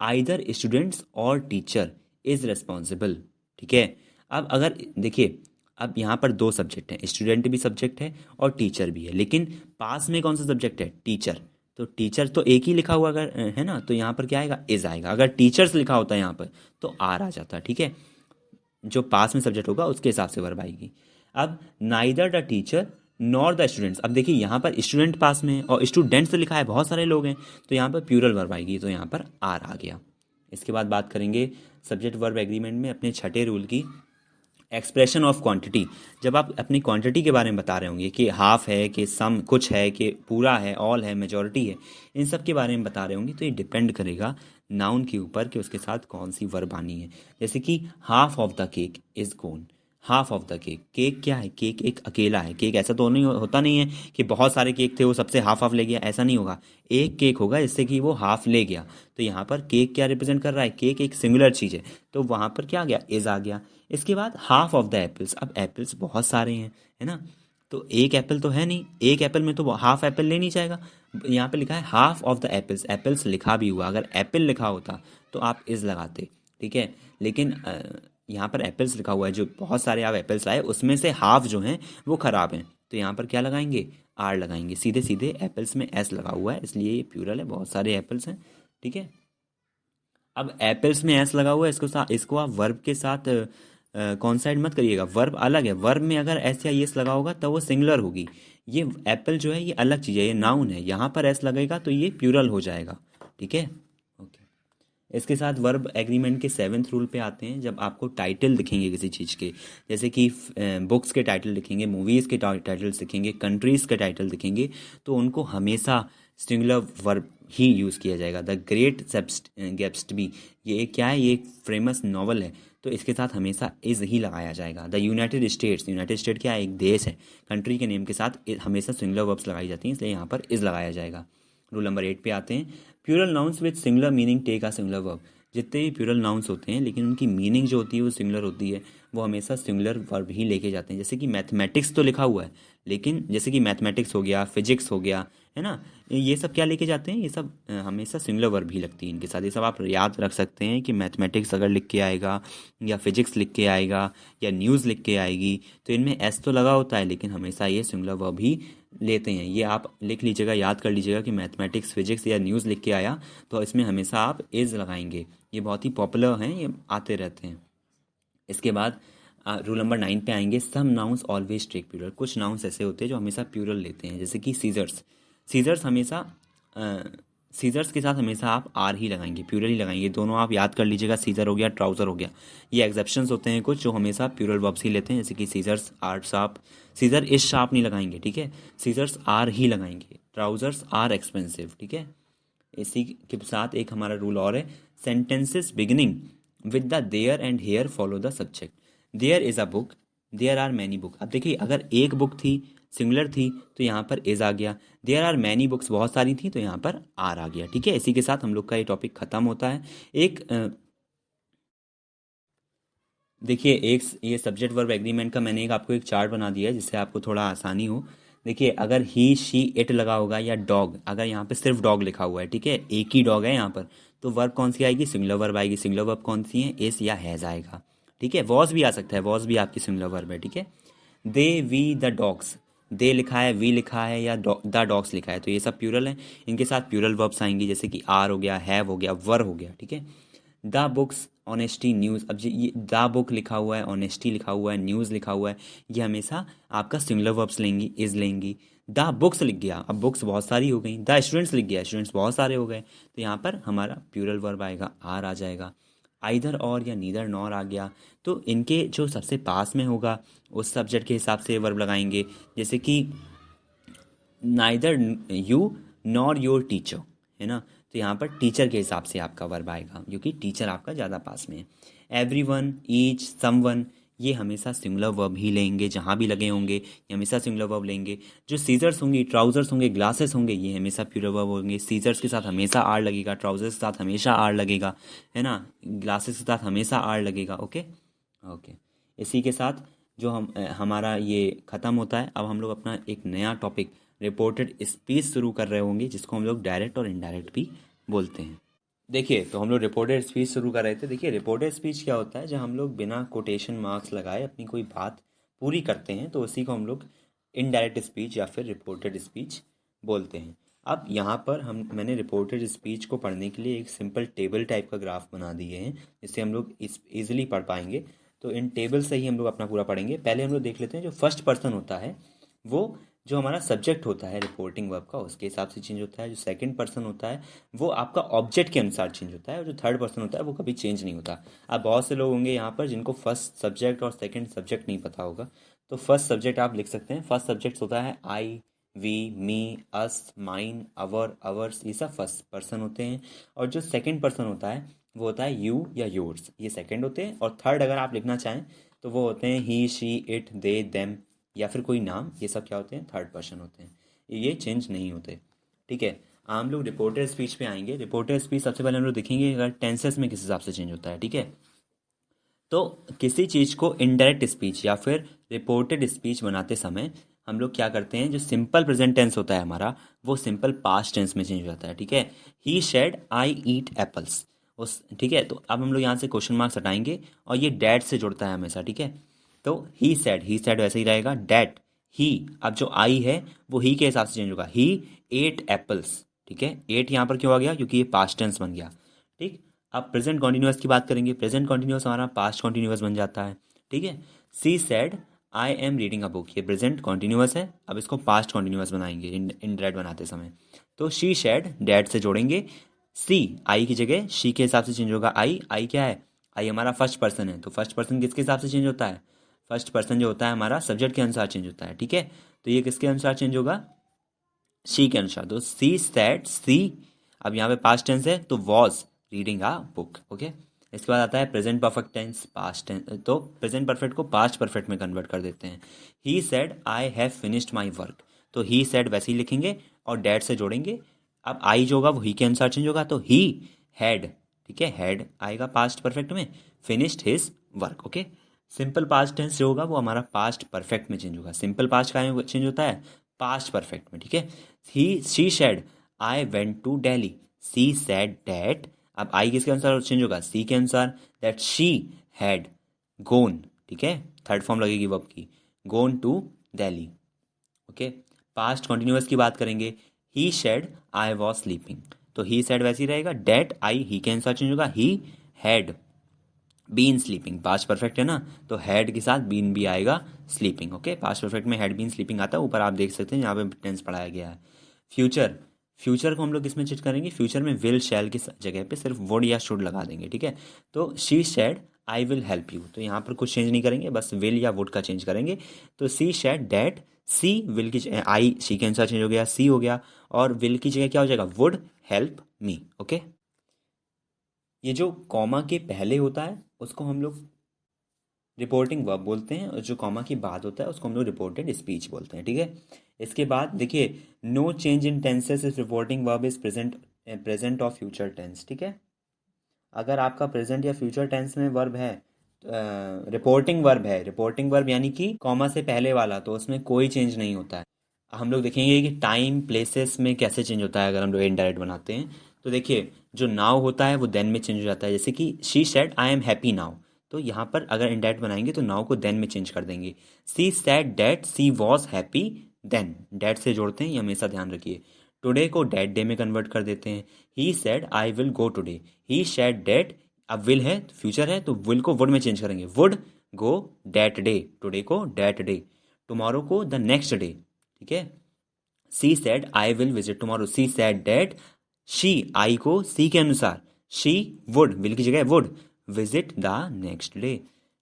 Speaker 1: आइदर स्टूडेंट्स और टीचर इज रिस्पॉन्सिबल। ठीक है। अब अगर देखिए, अब यहाँ पर 2 सब्जेक्ट हैं, स्टूडेंट भी सब्जेक्ट है और टीचर भी है, लेकिन पास में कौन सा सब्जेक्ट है? टीचर। तो टीचर तो एक ही लिखा हुआ अगर है ना, तो यहाँ पर क्या आएगा? इज आएगा। अगर टीचर्स लिखा होता है यहाँ पर तो आर आ जाता। ठीक है। जो पास में सब्जेक्ट होगा उसके हिसाब से वर्ब आएगी। अब neither the teacher nor the students, अब देखिए यहाँ पर स्टूडेंट पास में है और स्टूडेंट्स लिखा है, बहुत सारे लोग हैं, तो यहाँ पर प्लूरल वर्ब आएगी, तो यहाँ पर आर आ गया। इसके बाद बात करेंगे सब्जेक्ट वर्ब एग्रीमेंट में अपने छठे रूल की, एक्सप्रेशन ऑफ क्वांटिटी। जब आप अपनी क्वांटिटी के बारे में बता रहे होंगे कि हाफ है, कि सम कुछ है, कि पूरा है, ऑल है, मेजॉरिटी है, इन सब के बारे में बता रहे होंगे, तो ये डिपेंड करेगा नाउन के ऊपर कि उसके साथ कौन सी वर्ब आनी है। जैसे कि half of the cake is gone. Half of the cake, cake क्या है? केक एक अकेला है। केक ऐसा तो नहीं होता नहीं है कि बहुत सारे केक थे वो सबसे हाफ हाफ ले गया, ऐसा नहीं होगा। एक केक होगा जिससे कि वो हाफ ले गया, तो यहाँ पर केक क्या रिप्रेजेंट कर रहा है? केक एक सिंगुलर चीज़ है, तो वहाँ पर क्या आ गया? इज आ गया। इसके बाद हाफ ऑफ द एप्पल्स, अब एप्पल्स बहुत सारे हैं, है ना, तो एक एप्पल तो है नहीं, एक एप्पल में तो वो हाफ एप्पल ले नहीं जाएगा। यहाँ पे लिखा है half of the apples, apples लिखा भी हुआ, अगर एप्पल लिखा होता तो आप इज लगाते। ठीक है। लेकिन यहाँ पर एप्पल्स लिखा हुआ है, जो बहुत सारे आप एप्पल्स लाए उसमें से हाफ जो हैं वो ख़राब हैं, तो यहाँ पर क्या लगाएंगे? आर लगाएंगे। सीधे सीधे एप्पल्स में एस लगा हुआ है, इसलिए ये प्लूरल है, बहुत सारे एप्पल्स हैं। ठीक है। अब एप्पल्स में एस लगा हुआ है, इसको आप वर्ब के साथ कॉन्साइड मत करिएगा, वर्ब अलग है। वर्ब में अगर एस या एस लगा होगा तो वो सिंगुलर होगी। ये एप्पल जो है ये अलग चीज़ है, ये नाउन है, यहाँ पर एस लगेगा तो ये प्लूरल हो जाएगा। ठीक है। ओके। इसके साथ वर्ब एग्रीमेंट के 7th रूल पे आते हैं। जब आपको टाइटल दिखेंगे किसी चीज़ के, जैसे कि बुक्स के टाइटल दिखेंगे, मूवीज़ के टाइटल्स दिखेंगे, कंट्रीज़ के टाइटल दिखेंगे, तो उनको हमेशा सिंगुलर वर्ब ही यूज़ किया जाएगा। द ग्रेट गैट्सबी, ये एक क्या है? ये एक फेमस नॉवल है, तो इसके साथ हमेशा इज़ ही लगाया जाएगा। The United states, United state क्या है? एक देश है, कंट्री के नेम के साथ हमेशा सिंगुलर वर्ब्स लगाई जाती हैं, इसलिए यहाँ पर इज़ लगाया जाएगा। रूल नंबर 8 पे आते हैं। Plural nouns with singular meaning take a singular verb. जितने भी प्लूरल नाउन्स होते हैं लेकिन उनकी मीनिंग जो होती है वो सिंगुलर होती है, वो हमेशा सिंगुलर वर्ब ही लेके जाते हैं। जैसे कि मैथमेटिक्स तो लिखा हुआ है, लेकिन जैसे कि मैथमेटिक्स हो गया, फिजिक्स हो गया, है ना, ये सब क्या लेके जाते हैं? ये सब हमेशा सिंगुलर वर्ब ही लगती है इनके साथ। ये सब आप याद रख सकते हैं कि मैथमेटिक्स अगर लिख के आएगा या फिजिक्स लिख के आएगा या न्यूज़ लिख के आएगी, तो इनमें एस तो लगा होता है लेकिन हमेशा ये सिंगुलर वर्ब ही लेते हैं। ये आप लिख लीजिएगा, याद कर लीजिएगा कि मैथमेटिक्स, फिजिक्स या न्यूज़ लिख के आया तो इसमें हमेशा आप इज़ लगाएंगे। ये बहुत ही पॉपुलर हैं, ये आते रहते हैं। इसके बाद रूल नंबर 9 पे आएंगे। Some nouns always take plural. कुछ नाउन्स ऐसे होते हैं जो हमेशा प्लूरल लेते हैं, जैसे कि सीजर्स। सीजर्स हमेशा सीजर्स के साथ हमेशा आप आर ही लगाएंगे, प्यूरल ही लगाएंगे। दोनों आप याद कर लीजिएगा, सीजर हो गया, ट्राउज़र हो गया। ये एग्जेप्शंस होते हैं कुछ जो हमेशा प्यूरल वर्ब्स ही लेते हैं, जैसे कि scissors are sharp, scissor is sharp नहीं लगाएंगे, ठीक है, सीजर्स आर ही लगाएंगे। ट्राउजर्स आर एक्सपेंसिव, ठीक है। इसी के साथ एक हमारा रूल और है, sentences beginning with the there and here follow the subject. There is a book, there are many book. अब देखिए, अगर एक बुक थी, सिंगुलर थी, तो यहाँ पर इज आ गया। देयर आर मैनी बुक्स, बहुत सारी थी, तो यहाँ पर आर आ गया, ठीक है। इसी के साथ हम लोग का ये टॉपिक खत्म होता है। एक देखिए, एक ये सब्जेक्ट वर्ब एग्रीमेंट का मैंने आपको एक चार्ट बना दिया है जिससे आपको थोड़ा आसानी हो। देखिए, अगर ही शी इट लगा होगा या डॉग, अगर यहाँ पे सिर्फ डॉग लिखा हुआ है, ठीक है, एक ही डॉग है यहाँ पर, तो वर्ब कौन सी आएगी? सिंगुलर वर्ब आएगी। सिंगुलर वर्ब कौन सी है? इस या हैज आएगा, ठीक है। वॉज भी आ सकता है, वॉज भी आपकी सिंगुलर वर्ब है, ठीक है। दे वी द डॉग्स, दे लिखा है, वी लिखा है या द डॉग्स लिखा है, तो ये सब प्यूरल है। इनके साथ प्यूरल वर्ब्स आएंगी, जैसे कि आर हो गया, हैव हो गया, वर हो गया, ठीक है। The books, honesty, news. अब ये द बुक लिखा हुआ है, ऑनेस्टी लिखा हुआ है, न्यूज़ लिखा हुआ है, ये हमेशा आपका सिंगुलर वर्ब्स लेंगी, इज लेंगी। द बुक्स लिख गया, अब बुक्स बहुत सारी हो गई। द स्टूडेंट्स लिख गया, स्टूडेंट्स बहुत सारे हो गए, तो यहाँ पर हमारा प्यूरल वर्ब आएगा, आर आ जाएगा। आइदर और या नीदर नॉर आ गया, तो इनके जो सबसे पास में होगा उस सब्जेक्ट के हिसाब से वर्ब लगाएंगे, जैसे कि neither you nor your teacher, है ना, तो यहाँ पर टीचर के हिसाब से आपका वर्ब आएगा, क्योंकि टीचर आपका ज़्यादा पास में है। एवरी वन, ईच, समवन, ये हमेशा सिंगुलर वर्ब ही लेंगे, जहाँ भी लगे होंगे ये हमेशा सिंगुलर वर्ब लेंगे। जो सीजर्स होंगी, ट्राउजर्स होंगे, ग्लासेस होंगे, ये हमेशा प्लूरल वर्ब होंगे। सीजर्स के साथ हमेशा आर लगेगा, ट्राउजर्स के साथ हमेशा आर लगेगा, है ना, ग्लासेस के साथ हमेशा आर लगेगा। ओके ओके, इसी के साथ जो हमारा ये ख़त्म होता है। अब हम लोग अपना एक नया टॉपिक रिपोर्टेड स्पीच शुरू कर रहे होंगे, जिसको हम लोग डायरेक्ट और इनडायरेक्ट भी बोलते हैं। देखिए, तो हम लोग रिपोर्टेड स्पीच शुरू कर रहे थे। देखिए, रिपोर्टेड स्पीच क्या होता है? जब हम लोग बिना कोटेशन मार्क्स लगाए अपनी कोई बात पूरी करते हैं, तो उसी को हम लोग इनडायरेक्ट स्पीच या फिर रिपोर्टेड स्पीच बोलते हैं। अब यहाँ पर मैंने रिपोर्टेड स्पीच को पढ़ने के लिए एक सिंपल टेबल टाइप का ग्राफ बना दिए हैं, जिससे हम लोग ईजिली पढ़ पाएंगे। तो इन टेबल से ही हम लोग अपना पूरा पढ़ेंगे। पहले हम लोग देख लेते हैं, जो फर्स्ट पर्सन होता है वो जो हमारा सब्जेक्ट होता है रिपोर्टिंग वर्ब का, उसके हिसाब से चेंज होता है। जो सेकंड पर्सन होता है वो आपका ऑब्जेक्ट के अनुसार चेंज होता है, और जो थर्ड पर्सन होता है वो कभी चेंज नहीं होता। अब बहुत से लोग होंगे यहाँ पर जिनको फर्स्ट सब्जेक्ट और सेकंड सब्जेक्ट नहीं पता होगा, तो फर्स्ट सब्जेक्ट आप लिख सकते हैं। फर्स्ट सब्जेक्ट होता है I, we, me, us, mine, our, ours, ये सब फर्स्ट पर्सन होते हैं। और जो सेकंड पर्सन होता है वो होता है यू या योर्स, ये सेकंड होते हैं। और थर्ड अगर आप लिखना चाहें तो वो होते हैं ही, शी, इट, दे, देम, या फिर कोई नाम, ये सब क्या होते हैं? थर्ड पर्सन होते हैं, ये चेंज नहीं होते, ठीक है। हम लोग रिपोर्टेड स्पीच पे आएंगे। रिपोर्टेड स्पीच सबसे पहले हम लोग देखेंगे अगर टेंसेस में किस हिसाब से चेंज होता है, ठीक है। तो किसी चीज़ को इनडायरेक्ट स्पीच या फिर रिपोर्टेड स्पीच बनाते समय हम लोग क्या करते हैं, जो सिंपल प्रेजेंट टेंस होता है हमारा, वो सिंपल पास्ट टेंस में चेंज हो जाता है, ठीक है। ही शेड आई ईट एप्पल्स, उस, ठीक है। तो अब हम लोग यहाँ से क्वेश्चन मार्क्स हटाएंगे और ये डैट से जुड़ता है हमेशा, ठीक है। तो ही सेड वैसे ही रहेगा। डैट, ही, अब जो आई है वो ही के हिसाब से चेंज होगा। ही एट एप्पल्स, ठीक है। एट यहाँ पर क्यों आ गया? क्योंकि ये पास्ट टेंस बन गया, ठीक। अब प्रेजेंट कॉन्टिन्यूअस की बात करेंगे। प्रेजेंट कॉन्टिन्यूअस हमारा पास्ट कॉन्टिन्यूअस बन जाता है, ठीक है। She said I am reading a book, ये प्रेजेंट कॉन्टिन्यूअस है। अब इसको पास्ट कॉन्टिन्यूअस बनाएंगे इनडायरेक्ट बनाते समय। तो शी शेड, डैड से जोड़ेंगे। सी, आई की जगह शी के हिसाब से चेंज होगा। आई क्या है? आई हमारा फर्स्ट पर्सन है, तो फर्स्ट पर्सन किसके हिसाब से चेंज होता है? फर्स्ट पर्सन जो होता है हमारा सब्जेक्ट के अनुसार चेंज होता है, ठीक है। तो ये किसके अनुसार चेंज होगा? शी के अनुसार। तो सी सेड, सी, अब यहाँ पे पास्ट टेंस है तो was reading a book, okay. इसके बाद आता है present perfect tense, past tense. तो प्रेजेंट परफेक्ट को पास्ट परफेक्ट में कन्वर्ट कर देते हैं। He said I have finished my work, तो ही सेड वैसे ही लिखेंगे और डैड से जोड़ेंगे। अब आई जो होगा वो ही के अनुसार चेंज होगा, तो ही हैड, ठीक है, हैड आएगा पास्ट परफेक्ट में, finished his work, okay. Simple past tense जो होगा वो हमारा पास्ट परफेक्ट में चेंज होगा। सिंपल पास्ट का चेंज होता है पास्ट परफेक्ट में, ठीक है। He, she said I went to Delhi, she said that, अब आई किसके अनुसार चेंज होगा? सी के अनुसार, दैट शी हैड गोन, ठीक है, थर्ड फॉर्म लगेगी वर्ब की, gone to Delhi, okay. Past continuous की बात करेंगे। He said I was sleeping, तो ही सेड वैसे ही रहेगा। डेट, आई ही के अनुसार चेंज होगा। He had been sleeping, past perfect है ना, तो हैड के साथ बीन भी आएगा, स्लीपिंग, ओके। पास्ट परफेक्ट में हैड बीन स्लीपिंग आता है, ऊपर आप देख सकते हैं यहाँ पे टेंस पढ़ाया गया है। फ्यूचर, फ्यूचर को हम लोग किसमें चेंज करेंगे, फ्यूचर में विल शैल की जगह पे सिर्फ वुड या शुड लगा देंगे, ठीक है। तो she said I will help you, तो यहाँ पर कुछ चेंज नहीं करेंगे, बस विल या वुड का चेंज करेंगे। तो सी शेड डैट, सी विल की आई सी के अनुसार चेंज हो गया, सी हो गया, और विल की जगह क्या हो जाएगा, वुड हेल्प मी, ओके। ये जो कॉमा के पहले होता है उसको हम लोग रिपोर्टिंग वर्ब बोलते हैं, और जो कॉमा की बाद होता है उसको हम लोग रिपोर्टेड स्पीच बोलते हैं, ठीक है। इसके बाद देखिए, no change in tenses if reporting verb is present और फ्यूचर टेंस, ठीक है। अगर आपका प्रेजेंट या फ्यूचर टेंस में वर्ब है, रिपोर्टिंग वर्ब है, रिपोर्टिंग वर्ब यानी कि कॉमा से पहले वाला, तो उसमें कोई चेंज नहीं होता है। हम लोग देखेंगे कि टाइम प्लेसेस में कैसे चेंज होता है अगर हम लोग इनडायरेक्ट बनाते हैं। तो देखिए, जो नाउ होता है वो देन में चेंज हो जाता है, जैसे कि she said I am happy now, तो यहाँ पर अगर इनडायरेक्ट बनाएंगे तो नाउ को देन में चेंज कर देंगे। She said that she was happy then, that से जोड़ते हैं, ये हमेशा ध्यान रखिए। टुडे को डैट डे में कन्वर्ट कर देते हैं। He said I will go today, he said that, अब विल है फ्यूचर है तो विल को वुड में चेंज करेंगे, would go that day, today को डैट डे, टुमारो को द नेक्स्ट डे, ठीक है। She said I will visit tomorrow, she said that she, I को सी के अनुसार, शी वुड, विल की जगह would visit the next day,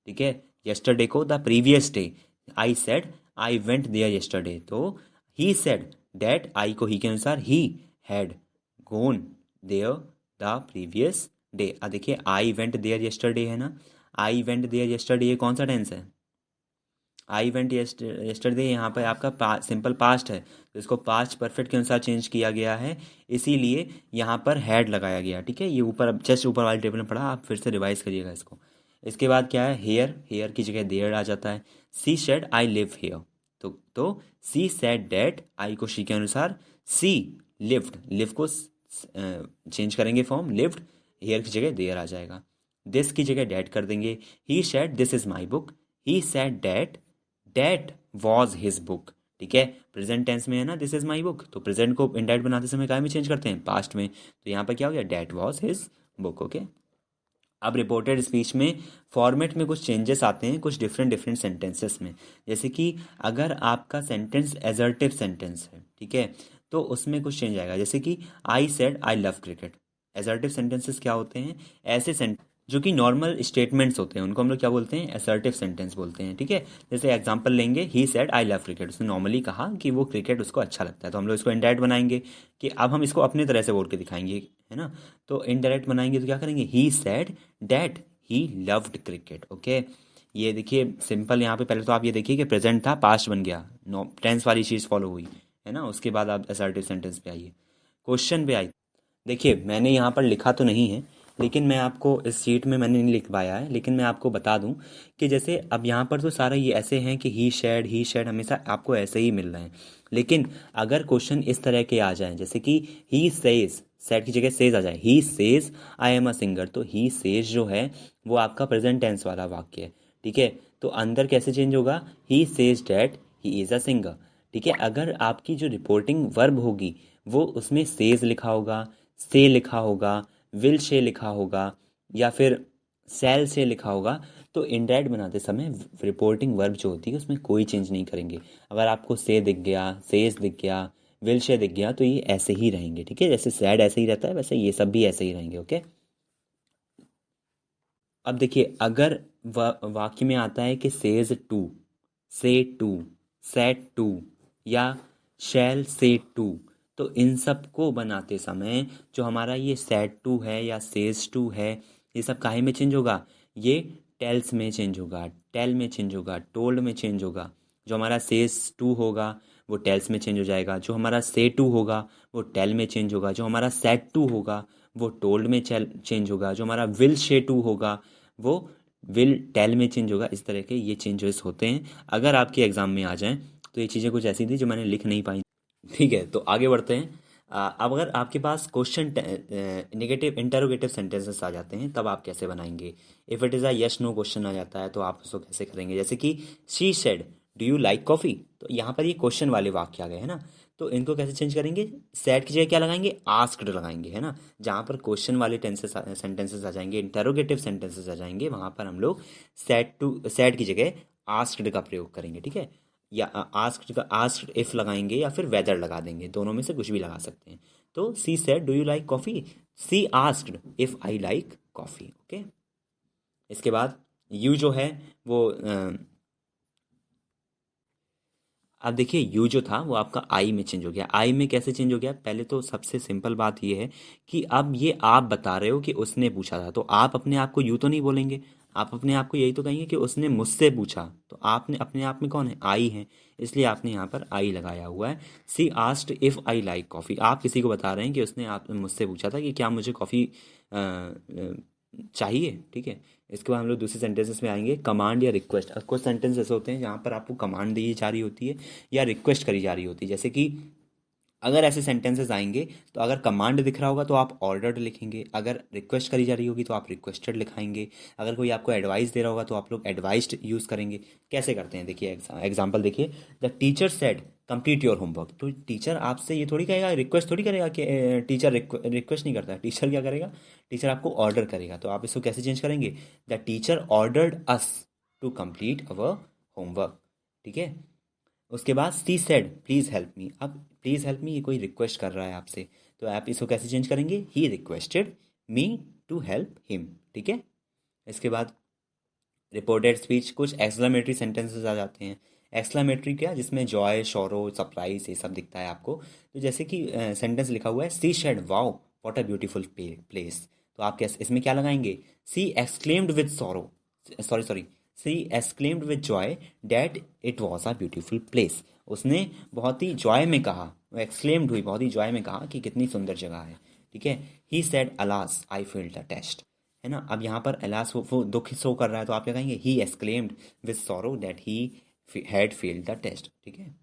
Speaker 1: ठीक है। यस्टरडे को the previous day, I said I went there yesterday, तो ही सेड डैट, आई को ही के अनुसार, he had gone there the previous day. अब देखिए, आई वेंट देयर यस्टरडे है ना, आई वेंट देयर यस्टरडे, ये कौन सा टेंस है, आई वेंट यस्टरडे, यहाँ पर आपका सिंपल पास्ट है, तो इसको पास्ट परफेक्ट के अनुसार चेंज किया गया है, इसीलिए यहाँ पर हैड लगाया गया, ठीक है। ये ऊपर, अब जस्ट ऊपर वाले टेबल में पढ़ा, आप फिर से रिवाइज करिएगा इसको। इसके बाद क्या है, हेयर, हेयर की जगह देयर आ जाता है। She shade I live here, तो सी सेड डैट, आई को शी के अनुसार, सी लिव्ड, लिव को चेंज करेंगे फॉर्म, लिव्ड, हेयर की जगह देयर आ जाएगा। दिस की जगह डैट कर देंगे। He said this is my book, he said that that was his book, ठीक है। प्रेजेंट टेंस में है ना, दिस इज माई बुक, तो प्रेजेंट को इंडायरेक्ट बनाते समय क्या में चेंज करते हैं, पास्ट में, तो यहाँ पर क्या हो गया, that was his book, okay. अब रिपोर्टेड स्पीच में फॉर्मेट में कुछ चेंजेस आते हैं, कुछ डिफरेंट डिफरेंट सेंटेंसेस में, जैसे कि अगर आपका सेंटेंस एजर्टिव सेंटेंस है, ठीक है, तो उसमें कुछ चेंज आएगा, जैसे कि आई said I love cricket. Assertive sentences क्या होते हैं, ऐसे सेंटेंस जो कि नॉर्मल स्टेटमेंट्स होते हैं, उनको हम लोग क्या बोलते हैं, असर्टिव सेंटेंस बोलते हैं, ठीक है। जैसे एग्जांपल लेंगे, ही सेड आई लव क्रिकेट, उसने नॉर्मली कहा कि वो क्रिकेट उसको अच्छा लगता है, तो हम लोग इसको इनडायरेक्ट बनाएंगे कि अब हम इसको अपने तरह से बोल के दिखाएंगे, है ना। तो इनडायरेक्ट बनाएंगे तो क्या करेंगे, ही said that he loved cricket, okay. ये देखिए सिंपल, यहाँ पे पहले तो आप ये देखिए कि प्रेजेंट था, पास्ट बन गया, नो टेंस वाली चीज़ फॉलो हुई, है ना। उसके बाद आप असर्टिव सेंटेंस पे आइए, क्वेश्चन पे आइए। देखिए, मैंने यहाँ पर लिखा तो नहीं है, लेकिन मैं आपको इस शीट में मैंने नहीं लिख पाया है, लेकिन मैं आपको बता दूं कि जैसे अब यहाँ पर तो सारा ये ऐसे हैं कि ही शेड हमेशा आपको ऐसे ही मिल रहे हैं, लेकिन अगर क्वेश्चन इस तरह के आ जाएं, जैसे कि ही सेज, सेड की जगह सेज आ जाए, he says I am a singer, तो ही सेज जो है वो आपका प्रेजेंट टेंस वाला वाक्य है, ठीक है। तो अंदर कैसे चेंज होगा, he says that he is a singer, ठीक है। अगर आपकी जो रिपोर्टिंग वर्ब होगी वो उसमें सेज लिखा होगा, से लिखा होगा, विल से लिखा होगा, या फिर सेल से लिखा होगा, तो इनडायरेक्ट बनाते समय रिपोर्टिंग वर्ब जो होती है उसमें कोई चेंज नहीं करेंगे। अगर आपको से दिख गया, सेज दिख गया, विल से दिख गया, तो ये ऐसे ही रहेंगे, ठीक है। जैसे सैड ऐसे ही रहता है वैसे ये सब भी ऐसे ही रहेंगे, ओके। अब देखिए, अगर वाक्य में आता है कि सेज टू, से टू, सेट टू, या शैल से टू, तो इन सब को बनाते समय जो हमारा ये सेट टू है या सेज टू है, ये सब काहे में चेंज होगा, ये टेल्स में चेंज होगा, टेल में चेंज होगा, टोल्ड में चेंज होगा। जो हमारा सेज टू होगा वो टेल्स में चेंज हो जाएगा, जो हमारा से टू होगा वो टेल में चेंज होगा, जो हमारा सेट टू होगा वो टोल्ड में चेंज होगा, जो हमारा विल शे टू होगा वो विल टेल में चेंज होगा। इस तरह के ये चेंजेस होते हैं। अगर आपके एग्जाम में आ जाएं तो ये चीज़ें कुछ ऐसी थी जो मैंने लिख नहीं पाई, ठीक है। तो आगे बढ़ते हैं। अब अगर आपके पास क्वेश्चन नेगेटिव इंटरोगेटिव सेंटेंसेस आ जाते हैं तब आप कैसे बनाएंगे। If it is a yes no question आ जाता है तो आप उसको कैसे करेंगे, जैसे कि she said do you like coffee, तो यहाँ पर ये क्वेश्चन वाले वाक्य आ गए, है ना। तो इनको कैसे चेंज करेंगे, सेड की जगह क्या लगाएंगे, आस्क्ड लगाएंगे, है ना। जहाँ पर क्वेश्चन वाले टेंसेस सेंटेंसेस आ जाएंगे, इंटरोगेटिव सेंटेंसेस आ जाएंगे, वहाँ पर हम लोग सेड की जगह आस्क्ड का प्रयोग करेंगे, ठीक है। या आस्क्ड इफ लगाएंगे या फिर वेदर लगा देंगे, दोनों में से कुछ भी लगा सकते हैं। तो she said do you like coffee, she asked if I like coffee. Okay, इसके बाद यू जो है वो अब देखिए यू जो था वो आपका आई में चेंज हो गया। आई में कैसे चेंज हो गया? पहले तो सबसे सिंपल बात ये है कि अब ये आप बता रहे हो कि उसने पूछा था, तो आप अपने आप को यू तो नहीं बोलेंगे, आप अपने आप को यही तो कहेंगे कि उसने मुझसे पूछा। तो आपने अपने आप में कौन है? आई है, इसलिए आपने यहाँ पर आई लगाया हुआ है। She asked if I like coffee, आप किसी को बता रहे हैं कि उसने आप मुझसे पूछा था कि क्या मुझे कॉफ़ी चाहिए। ठीक है, इसके बाद हम लोग दूसरे सेंटेंसेस में आएंगे, कमांड या रिक्वेस्ट। अब कुछ सेंटेंस ऐसे होते हैं जहाँ पर आपको कमांड दी जा रही होती है या रिक्वेस्ट करी जा रही होती है। जैसे कि अगर ऐसे सेंटेंसेस आएंगे तो अगर कमांड दिख रहा होगा तो आप ऑर्डर्ड लिखेंगे, अगर रिक्वेस्ट करी जा रही होगी तो आप रिक्वेस्टेड लिखाएंगे, अगर कोई आपको एडवाइस दे रहा होगा तो आप लोग एडवाइस्ड यूज़ करेंगे। कैसे करते हैं देखिए, एग्जाम्पल देखिए, the teacher said complete your homework. तो टीचर आपसे ये थोड़ी कहेगा, रिक्वेस्ट थोड़ी करेगा कि टीचर रिक्वेस्ट नहीं करता है, टीचर क्या करेगा? टीचर आपको ऑर्डर करेगा। तो आप इसको कैसे चेंज करेंगे? The teacher ordered us to complete our homework. ठीक है, उसके बाद she said please help me. अब प्लीज़ हेल्प मी ये कोई रिक्वेस्ट कर रहा है आपसे, तो आप इसको कैसे चेंज करेंगे? He requested me to help him. ठीक है, इसके बाद रिपोर्टेड स्पीच, कुछ एक्सक्लेमेटरी सेंटेंसेस आ जाते हैं। एक्सक्लेमेटरी क्या? जिसमें जॉय, शोरो, सरप्राइज ये सब दिखता है आपको। तो जैसे कि सेंटेंस लिखा हुआ है, she said wow what a beautiful place. तो आप कैसे इसमें क्या लगाएंगे? She exclaimed with sorrow, sorry sorry, she exclaimed with joy that it was a beautiful place. उसने बहुत ही जॉय में कहा, वो एक्सक्लेम्ड हुई, बहुत ही जॉय में कहा कि कितनी सुंदर जगह है। ठीक है, he said alas I failed the test, है ना। अब यहाँ पर अलास वो दुख शो कर रहा है, तो आप क्या कहेंगे? He exclaimed with sorrow that he had failed the test. ठीक है,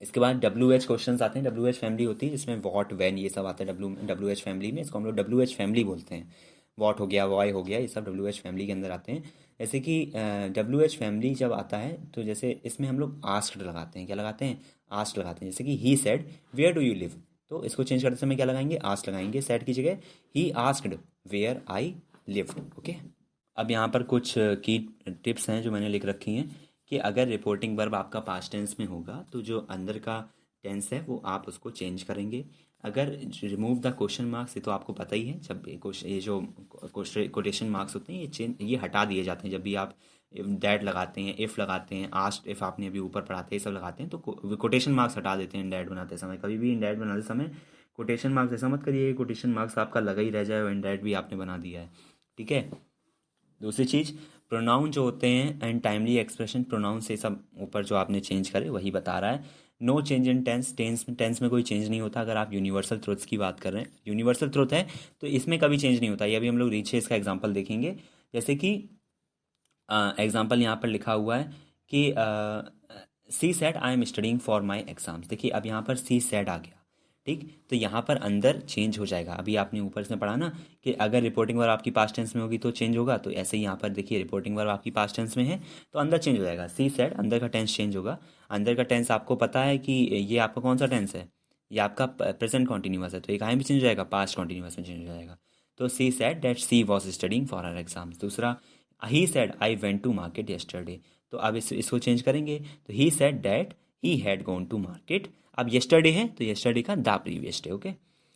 Speaker 1: इसके बाद डब्ल्यू एच क्वेश्चन आते हैं। डब्ल्यू एच फैमिली होती है जिसमें वॉट, वैन ये सब आता है डब्ल्यू एच फैमिली में। इसको हम लोग डब्ल्यू एच फैमिली बोलते हैं। वॉट हो गया, वाई हो गया, ये सब डब्ल्यू एच फैमिली के अंदर आते हैं। जैसे कि डब्ल्यू एच फैमिली जब आता है तो जैसे इसमें हम लोग आस्क्ड लगाते हैं। क्या लगाते हैं? आस्क्ड लगाते हैं। जैसे कि he said where do you live, तो इसको चेंज करते समय क्या लगाएंगे? आस्क्ड लगाएंगे। सेड की जगह he asked where I lived. Okay, अब यहाँ पर कुछ की टिप्स हैं जो मैंने लिख रखी हैं कि अगर रिपोर्टिंग वर्ब आपका पास्ट टेंस में होगा तो जो अंदर का टेंस है वो आप उसको चेंज करेंगे। अगर रिमूव द क्वेश्चन मार्क्स, ये तो आपको पता ही है, जब ये जो कोटेशन मार्क्स होते हैं ये हटा दिए जाते हैं जब भी आप डैट लगाते हैं, इफ़ लगाते हैं, आस्ट इफ़ आपने अभी ऊपर पढ़ा था, ये सब लगाते हैं तो कोटेशन मार्क्स हटा देते हैं इंडैट बनाते समय। कभी भी इंडैट बनाते समय कोटेशन मार्क्स ऐसा मत करिए, कोटेशन मार्क्स आपका लगा ही रह जाए और इंडैट भी आपने बना दिया है। ठीक है, दूसरी चीज़, प्रोनाउन जो होते हैं एंड टाइमली एक्सप्रेशन, प्रोनाउन से सब ऊपर जो आपने चेंज करे वही बता रहा है। No change in tense, tense में कोई चेंज नहीं होता। अगर आप यूनिवर्सल ट्रुथ्स की बात कर रहे हैं, यूनिवर्सल ट्रुथ है तो इसमें कभी चेंज नहीं होता। ये अभी हम लोग नीचे इसका एग्जांपल देखेंगे। जैसे कि एग्जांपल यहाँ पर लिखा हुआ है कि सी said I am studying for my exams. देखिए अब यहाँ पर सी सेड आ गया, ठीक, तो यहाँ पर अंदर चेंज हो जाएगा। अभी आपने ऊपर से पढ़ा ना कि अगर रिपोर्टिंग वर्ब आपकी पास्ट टेंस में होगी तो चेंज होगा, तो ऐसे ही यहाँ पर देखिए रिपोर्टिंग वर्ब आपकी पास्ट टेंस में है तो अंदर चेंज हो जाएगा। सी सेड अंदर का टेंस चेंज होगा। अंदर का टेंस आपको पता है कि ये आपका कौन सा टेंस है? ये आपका प्रेजेंट कॉन्टिन्यूअस है, तो एक कहाँ भी चेंज हो जाएगा? पास्ट कॉन्टिन्यूअस में चेंज हो जाएगा। तो she said that she was studying for her exams. दूसरा, he said I went to market yesterday. तो अब इसको चेंज करेंगे तो he said that he had gone to market. अब यस्टरडे है तो यस्टरडे का द प्रीवियस डे। ओके,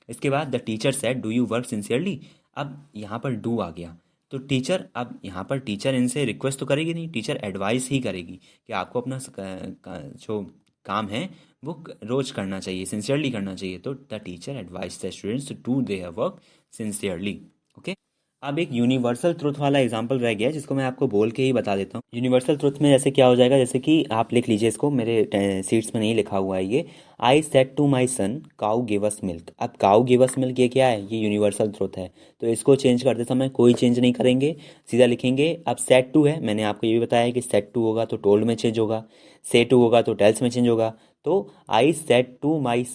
Speaker 1: इसके बाद the teacher said do you work sincerely. अब यहाँ पर डू आ गया तो टीचर, अब यहाँ पर टीचर इनसे रिक्वेस्ट तो करेगी नहीं, टीचर एडवाइस ही करेगी कि आपको अपना जो काम है वो रोज करना चाहिए, सिंसियरली करना चाहिए। तो the teacher advice the students to do their work sincerely. Okay, अब एक यूनिवर्सल ट्रुथ वाला एग्जांपल रह गया जिसको मैं आपको बोल के ही बता देता हूँ। यूनिवर्सल ट्रुथ में जैसे क्या हो जाएगा, जैसे कि आप लिख लीजिए इसको, मेरे सीट्स में नहीं लिखा हुआ है ये। I said to my son cow give us milk. अब काउ गिव अस मिल्क ये क्या है? ये यूनिवर्सल ट्रुथ है, तो इसको चेंज करते समय कोई चेंज नहीं करेंगे, सीधा लिखेंगे। अब सेड टू है, मैंने आपको ये भी बताया कि सेड टू होगा तो टोल्ड में चेंज होगा, से टू होगा तो टेल्स में चेंज होगा। तो I said to my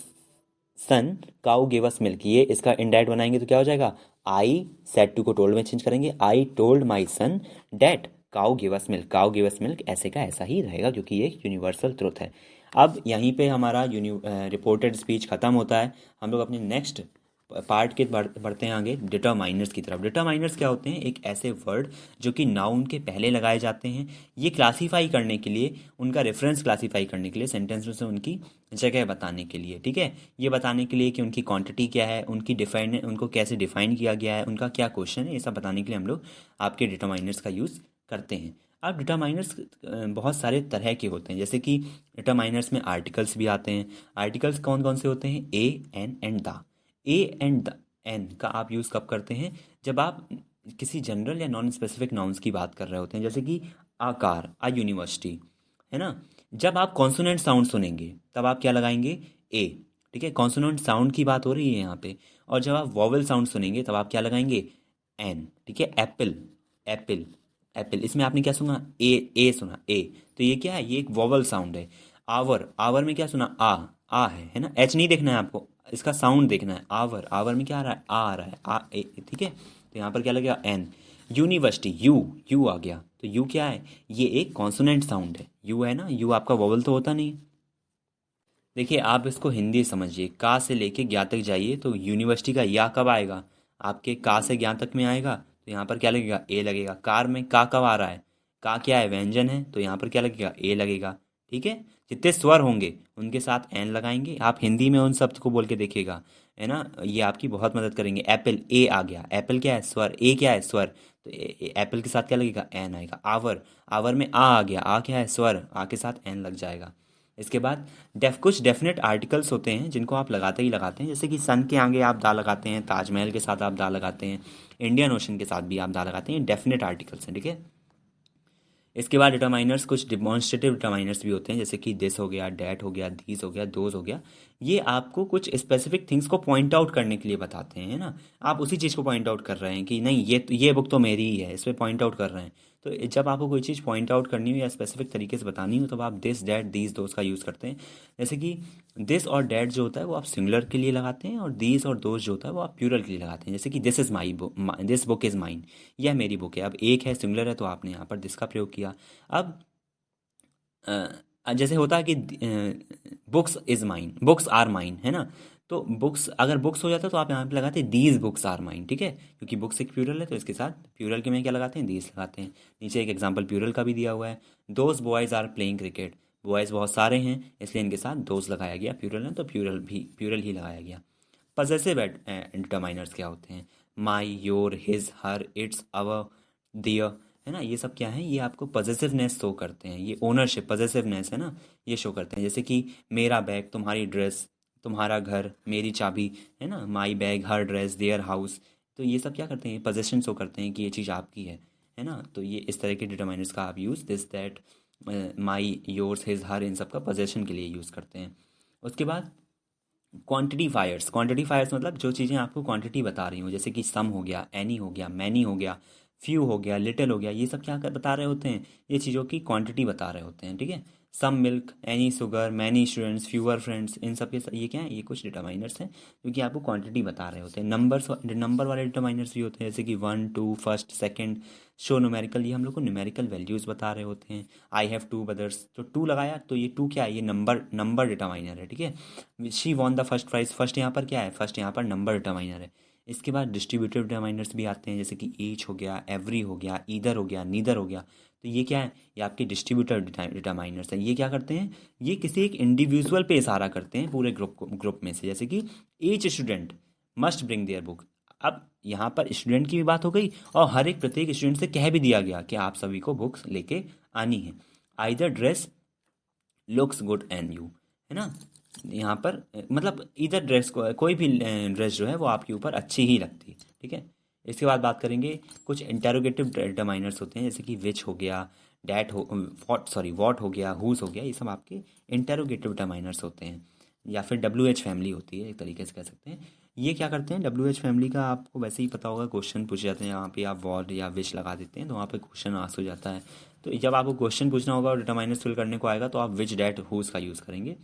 Speaker 1: son cow give us milk, ये इसका इनडायरेक्ट बनाएंगे तो क्या हो जाएगा? आई सेड टू को टोल्ड में चेंज करेंगे, I told my son that cow give us milk. Cow give us milk ऐसे का ऐसा ही रहेगा क्योंकि ये यूनिवर्सल ट्रुथ है। अब यहीं पे हमारा रिपोर्टेड स्पीच ख़त्म होता है। हम लोग अपने नेक्स्ट पार्ट के बढ़ते हैं आगे डिटरमाइनर्स की तरफ। डिटरमाइनर्स क्या होते हैं? एक ऐसे वर्ड जो कि नाउन के पहले लगाए जाते हैं। ये क्लासीफाई करने के लिए, उनका रेफरेंस क्लासीफाई करने के लिए, सेंटेंस में से उनकी जगह बताने के लिए, ठीक है, ये बताने के लिए कि उनकी क्वांटिटी क्या है, उनकी डिफाइन, उनको कैसे डिफाइन किया गया है, उनका क्या क्वेश्चन है, ये सब बताने के लिए हम लोग आपके डिटरमाइनर्स का यूज़ करते हैं। अब डिटरमाइनर्स बहुत सारे तरह के होते हैं, जैसे कि डिटरमाइनर्स में आर्टिकल्स भी आते हैं। आर्टिकल्स कौन कौन से होते हैं? A, an and the. A and the an का आप यूज़ कब करते हैं? जब आप किसी जनरल या नॉन स्पेसिफिक नाउन्स की बात कर रहे होते हैं, जैसे कि आकार, आ यूनिवर्सिटी, है ना। जब आप कॉन्सोनेंट साउंड सुनेंगे तब आप क्या लगाएंगे? ए, ठीक है, कॉन्सोनेंट साउंड की बात हो रही है यहाँ पे। और जब आप वॉवल साउंड सुनेंगे तब आप क्या लगाएंगे? एन, ठीक है। एप्पल, एप्पल, एप्पल, इसमें आपने क्या सुना? ए सुना, ए। तो ये क्या है? ये एक वॉवल साउंड है। आवर, आवर में क्या सुना? आ है ना। एच नहीं देखना है आपको, इसका साउंड देखना है। आवर, आवर में क्या आ रहा है? आ रहा है, आ ए, ठीक है। तो यहाँ पर क्या लगेगा? एन। यूनिवर्सिटी, यू आ गया, तो यू क्या है? ये एक कॉन्सोनेंट साउंड है, यू है ना। यू आपका वॉवल तो होता नहीं है। देखिए, आप इसको हिंदी समझिए, का से लेके ज्ञा तक जाइए तो यूनिवर्सिटी का या कब आएगा? आपके का से ज्ञा तक में आएगा, तो यहाँ पर क्या लगेगा? ए लगेगा। कार में का कब आ रहा है? का क्या है? व्यंजन है, तो यहाँ पर क्या लगेगा? ए लगेगा, ठीक है। जितने स्वर होंगे उनके साथ एन लगाएंगे। आप हिंदी में उन शब्द को बोल के देखिएगा, है ना, ये आपकी बहुत मदद करेंगे। एप्पल, ए आ गया, एप्पल क्या है? स्वर, ए क्या है? स्वर, तो एप्पल के साथ क्या लगेगा? एन आएगा। आवर, आवर में आ गया, आ क्या है? स्वर, आ के साथ एन लग जाएगा। इसके बाद कुछ डेफिनेट आर्टिकल्स होते हैं जिनको आप लगाते ही लगाते हैं, जैसे कि सन के आगे आप दा लगाते हैं, ताजमहल के साथ आप दा लगाते हैं, इंडियन ओशन के साथ भी आप दा लगाते हैं। डेफिनेट आर्टिकल्स हैं, ठीक है। इसके बाद डिटरमाइनर्स, कुछ डिमॉन्स्ट्रेटिव डिटरमाइनर्स भी होते हैं, जैसे कि दिस हो गया, डैट हो गया, दीज हो गया, दोज हो गया। ये आपको कुछ स्पेसिफिक थिंग्स को पॉइंट आउट करने के लिए बताते हैं, है ना। आप उसी चीज़ को पॉइंट आउट कर रहे हैं कि नहीं, ये बुक तो मेरी ही है, इस पर पॉइंट आउट कर रहे हैं। तो जब आपको कोई चीज़ पॉइंट आउट करनी हो या स्पेसिफिक तरीके से बतानी हो, तब आप दिस, डैट, दीज, दोज का यूज़ करते हैं। जैसे कि दिस और डैट जो होता है वो आप सिंगुलर के लिए लगाते हैं, और दीज और दोज जो होता है वो आप प्लूरल के लिए लगाते हैं। जैसे कि this is my book, this book is mine, यह मेरी बुक है। अब एक है, सिंगुलर है, तो आपने यहाँ पर दिस का प्रयोग किया। अब जैसे होता है कि books is mine, books are mine, है ना। तो बुक्स, अगर बुक्स हो जाता तो आप यहाँ पे लगाते हैं दीज बुक्स आर माइन, ठीक है, क्योंकि बुक्स एक प्यूरल है तो इसके साथ प्यूरल के में क्या लगाते हैं? दीज लगाते हैं। नीचे एक एग्जांपल प्यूरल का भी दिया हुआ है, those boys are playing cricket. Boys बहुत सारे हैं, इसलिए इनके साथ दोज लगाया गया, प्यूरल है तो प्यूरल ही लगाया गया। पजेसिव डिटरमाइनर्स क्या होते हैं? माई, योर, हिज, हर, इट्स, अवर, दियर, है ना। ये सब क्या है? ये आपको पजेसिवनेस शो करते हैं, ये ओनरशिप, पजेसिवनेस है ना, ये शो करते हैं। जैसे कि मेरा बैग, तुम्हारी ड्रेस, तुम्हारा घर, मेरी चाबी, है ना। My bag, her dress, their house, तो ये सब क्या करते हैं? पजेशन शो करते हैं कि ये चीज़ आपकी है ना। तो ये इस तरह के डिटरमाइनर्स का आप use this, that, my, yours, his, her, इन सब का पजेशन के लिए यूज़ करते हैं। उसके बाद क्वांटिटीफायर्स, क्वांटिटीफायर्स मतलब जो चीज़ें आपको क्वांटिटी बता रही हूँ, जैसे कि सम हो गया, एनी हो गया, मैनी हो गया, फ्यू हो गया, लिटिल हो गया, ये सब क्या बता रहे होते हैं? ये चीज़ों की क्वांटिटी बता रहे होते हैं, ठीक है। Some milk, any sugar, many students, fewer friends, इन सब के ये क्या है? ये कुछ डिटरमाइनर्स हैं जो कि आपको क्वांटिटी बता रहे होते हैं। नंबर वाले डिटरमाइनर्स भी होते हैं, जैसे कि 1, 2, फर्स्ट, सेकंड, शो न्यूमेरिकल, ये हम लोग को न्यूमेरिकल वैल्यूज़ बता रहे होते हैं। आई हैव टू ब्रदर्स, तो टू लगाया तो ये टू क्या है? ये नंबर डिटरमाइनर है, ठीक है। She won the first prize, first यहाँ पर क्या है? फर्स्ट यहाँ पर नंबर डिटरमाइनर है। इसके बाद डिस्ट्रीब्यूटिव डिटरमाइनर्स भी आते हैं, जैसे कि ईच हो गया, एवरी हो गया, ईदर हो गया, नीदर हो गया। तो ये क्या है? ये आपके डिस्ट्रीब्यूटिव डिटरमाइनर्स हैं। ये क्या करते हैं? ये किसी एक इंडिविजुअल पे इशारा करते हैं पूरे ग्रुप में से, जैसे कि each student must bring their book. अब यहाँ पर स्टूडेंट की भी बात हो गई, और हर एक प्रत्येक स्टूडेंट से कह भी दिया गया कि आप सभी को बुक्स लेके आनी है। Either dress looks good and you, है ना। यहाँ पर मतलब इधर ड्रेस को, कोई भी ड्रेस जो है वो आपके ऊपर अच्छी ही लगती है, ठीक है। इसके बाद बात करेंगे कुछ इंटेरोगेटिव डिटरमाइनर्स होते हैं, जैसे कि विच हो गया, डैट हो, वॉट हो गया, हुज हो गया, ये सब आपके इंटेरोगेटिव डिटरमाइनर्स होते हैं। या फिर WH फैमिली होती है, एक तरीके से कह सकते हैं। ये क्या करते हैं? WH फैमिली का आपको वैसे ही पता होगा, क्वेश्चन पूछे जाते हैं, यहाँ पे आप वॉट या विच लगा देते हैं तो वहाँ पे क्वेश्चन आंसर हो जाता है। तो जब आपको क्वेश्चन पूछना होगा और डिटरमाइनर्स फिल करने को आएगा तो आप विच, डैट, हुज का यूज़ करेंगे।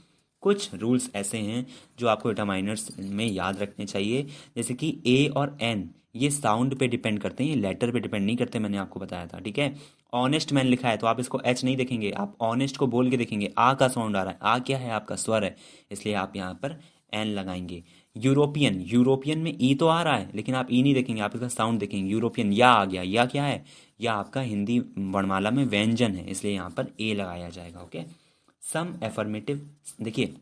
Speaker 1: कुछ रूल्स ऐसे हैं जो आपको डिटरमाइनर्स में याद रखने चाहिए, जैसे कि ए और एन ये साउंड पे डिपेंड करते हैं, ये लेटर पे डिपेंड नहीं करते, मैंने आपको बताया था, ठीक है। ऑनेस्ट मैन लिखा है तो आप इसको एच नहीं देखेंगे, आप ऑनेस्ट को बोल के देखेंगे। आ का साउंड आ रहा है, आ क्या है? आपका स्वर है, इसलिए आप यहाँ पर एन लगाएंगे। यूरोपियन, यूरोपियन में ई तो आ रहा है लेकिन आप ई नहीं देखेंगे, आप इसका साउंड देखेंगे। यूरोपियन, या आ गया, या क्या है, या आपका हिंदी वर्णमाला में व्यंजन है, इसलिए यहाँ पर ए लगाया जाएगा। ओके। सम एफर्मेटिव, देखिए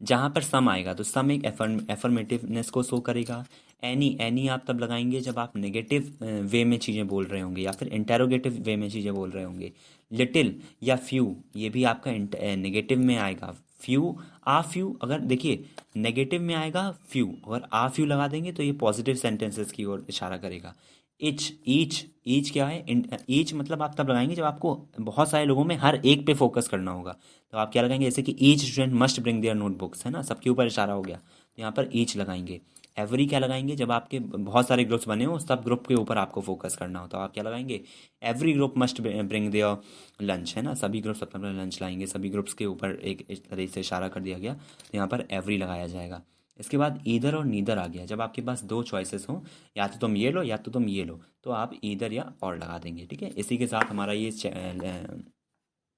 Speaker 1: जहाँ पर सम आएगा तो सम एक एफर्मेटिवनेस को शो करेगा। एनी, एनी आप तब लगाएंगे जब आप नेगेटिव वे में चीज़ें बोल रहे होंगे या फिर इंटेरोगेटिव वे में चीज़ें बोल रहे होंगे। लिटिल या फ्यू, ये भी आपका नेगेटिव में आएगा। फ्यू, आ फ्यू, अगर देखिए नेगेटिव में आएगा फ्यू, अगर आ फ्यू लगा देंगे तो ये पॉजिटिव सेंटेंसेस की ओर इशारा करेगा। इच, ईच, ईच क्या है, ईच मतलब आप तब लगाएंगे जब आपको बहुत सारे लोगों में हर एक पे फोकस करना होगा, तो आप क्या लगाएंगे, जैसे कि each student must bring their notebooks, है ना, सबके ऊपर इशारा हो गया, तो यहाँ पर ईच लगाएंगे। एवरी क्या लगाएंगे, जब आपके बहुत सारे ग्रुप्स बने हो सब ग्रुप के ऊपर आपको फोकस करना हो तो आप क्या लगाएंगे, every group must bring their lunch, है ना, सभी ग्रुप्स अपना लंच लाएंगे, सभी ग्रुप्स के ऊपर एक इस तरह से इशारा कर दिया गया, तो यहाँ पर एवरी लगाया जाएगा। इसके बाद ईदर और नीदर आ गया, जब आपके पास दो चॉइसेस हों, या तो तुम ये लो या तो तुम ये लो, तो आप ईदर या और लगा देंगे। ठीक है, इसी के साथ हमारा ये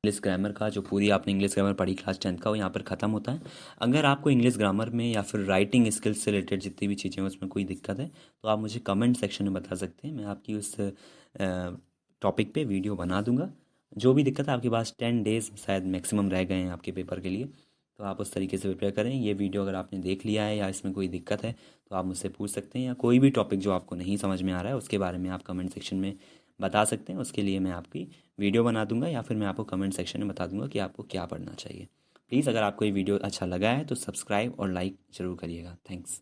Speaker 1: इंग्लिश ग्रामर का जो पूरी आपने इंग्लिश ग्रामर पढ़ी क्लास 10th का, वो यहाँ पर ख़त्म होता है। अगर आपको इंग्लिश ग्रामर में या फिर राइटिंग स्किल्स से रिलेटेड जितनी भी चीज़ें हैं उसमें कोई दिक्कत है तो आप मुझे कमेंट सेक्शन में बता सकते हैं, मैं आपकी उस टॉपिक पे वीडियो बना दूंगा। जो भी दिक्कत है, आपके पास 10 डेज़ शायद मैक्सिमम रह गए हैं आपके पेपर के लिए, तो आप उस तरीके से प्रिपेयर करें। ये वीडियो अगर आपने देख लिया है या इसमें कोई दिक्कत है तो आप मुझसे पूछ सकते हैं, या कोई भी टॉपिक जो आपको नहीं समझ में आ रहा है उसके बारे में आप कमेंट सेक्शन में बता सकते हैं। उसके लिए मैं आपकी वीडियो बना दूंगा या फिर मैं आपको कमेंट सेक्शन में बता दूंगा कि आपको क्या पढ़ना चाहिए। प्लीज़ अगर आपको ये वीडियो अच्छा लगा है तो सब्सक्राइब और लाइक ज़रूर करिएगा। थैंक्स।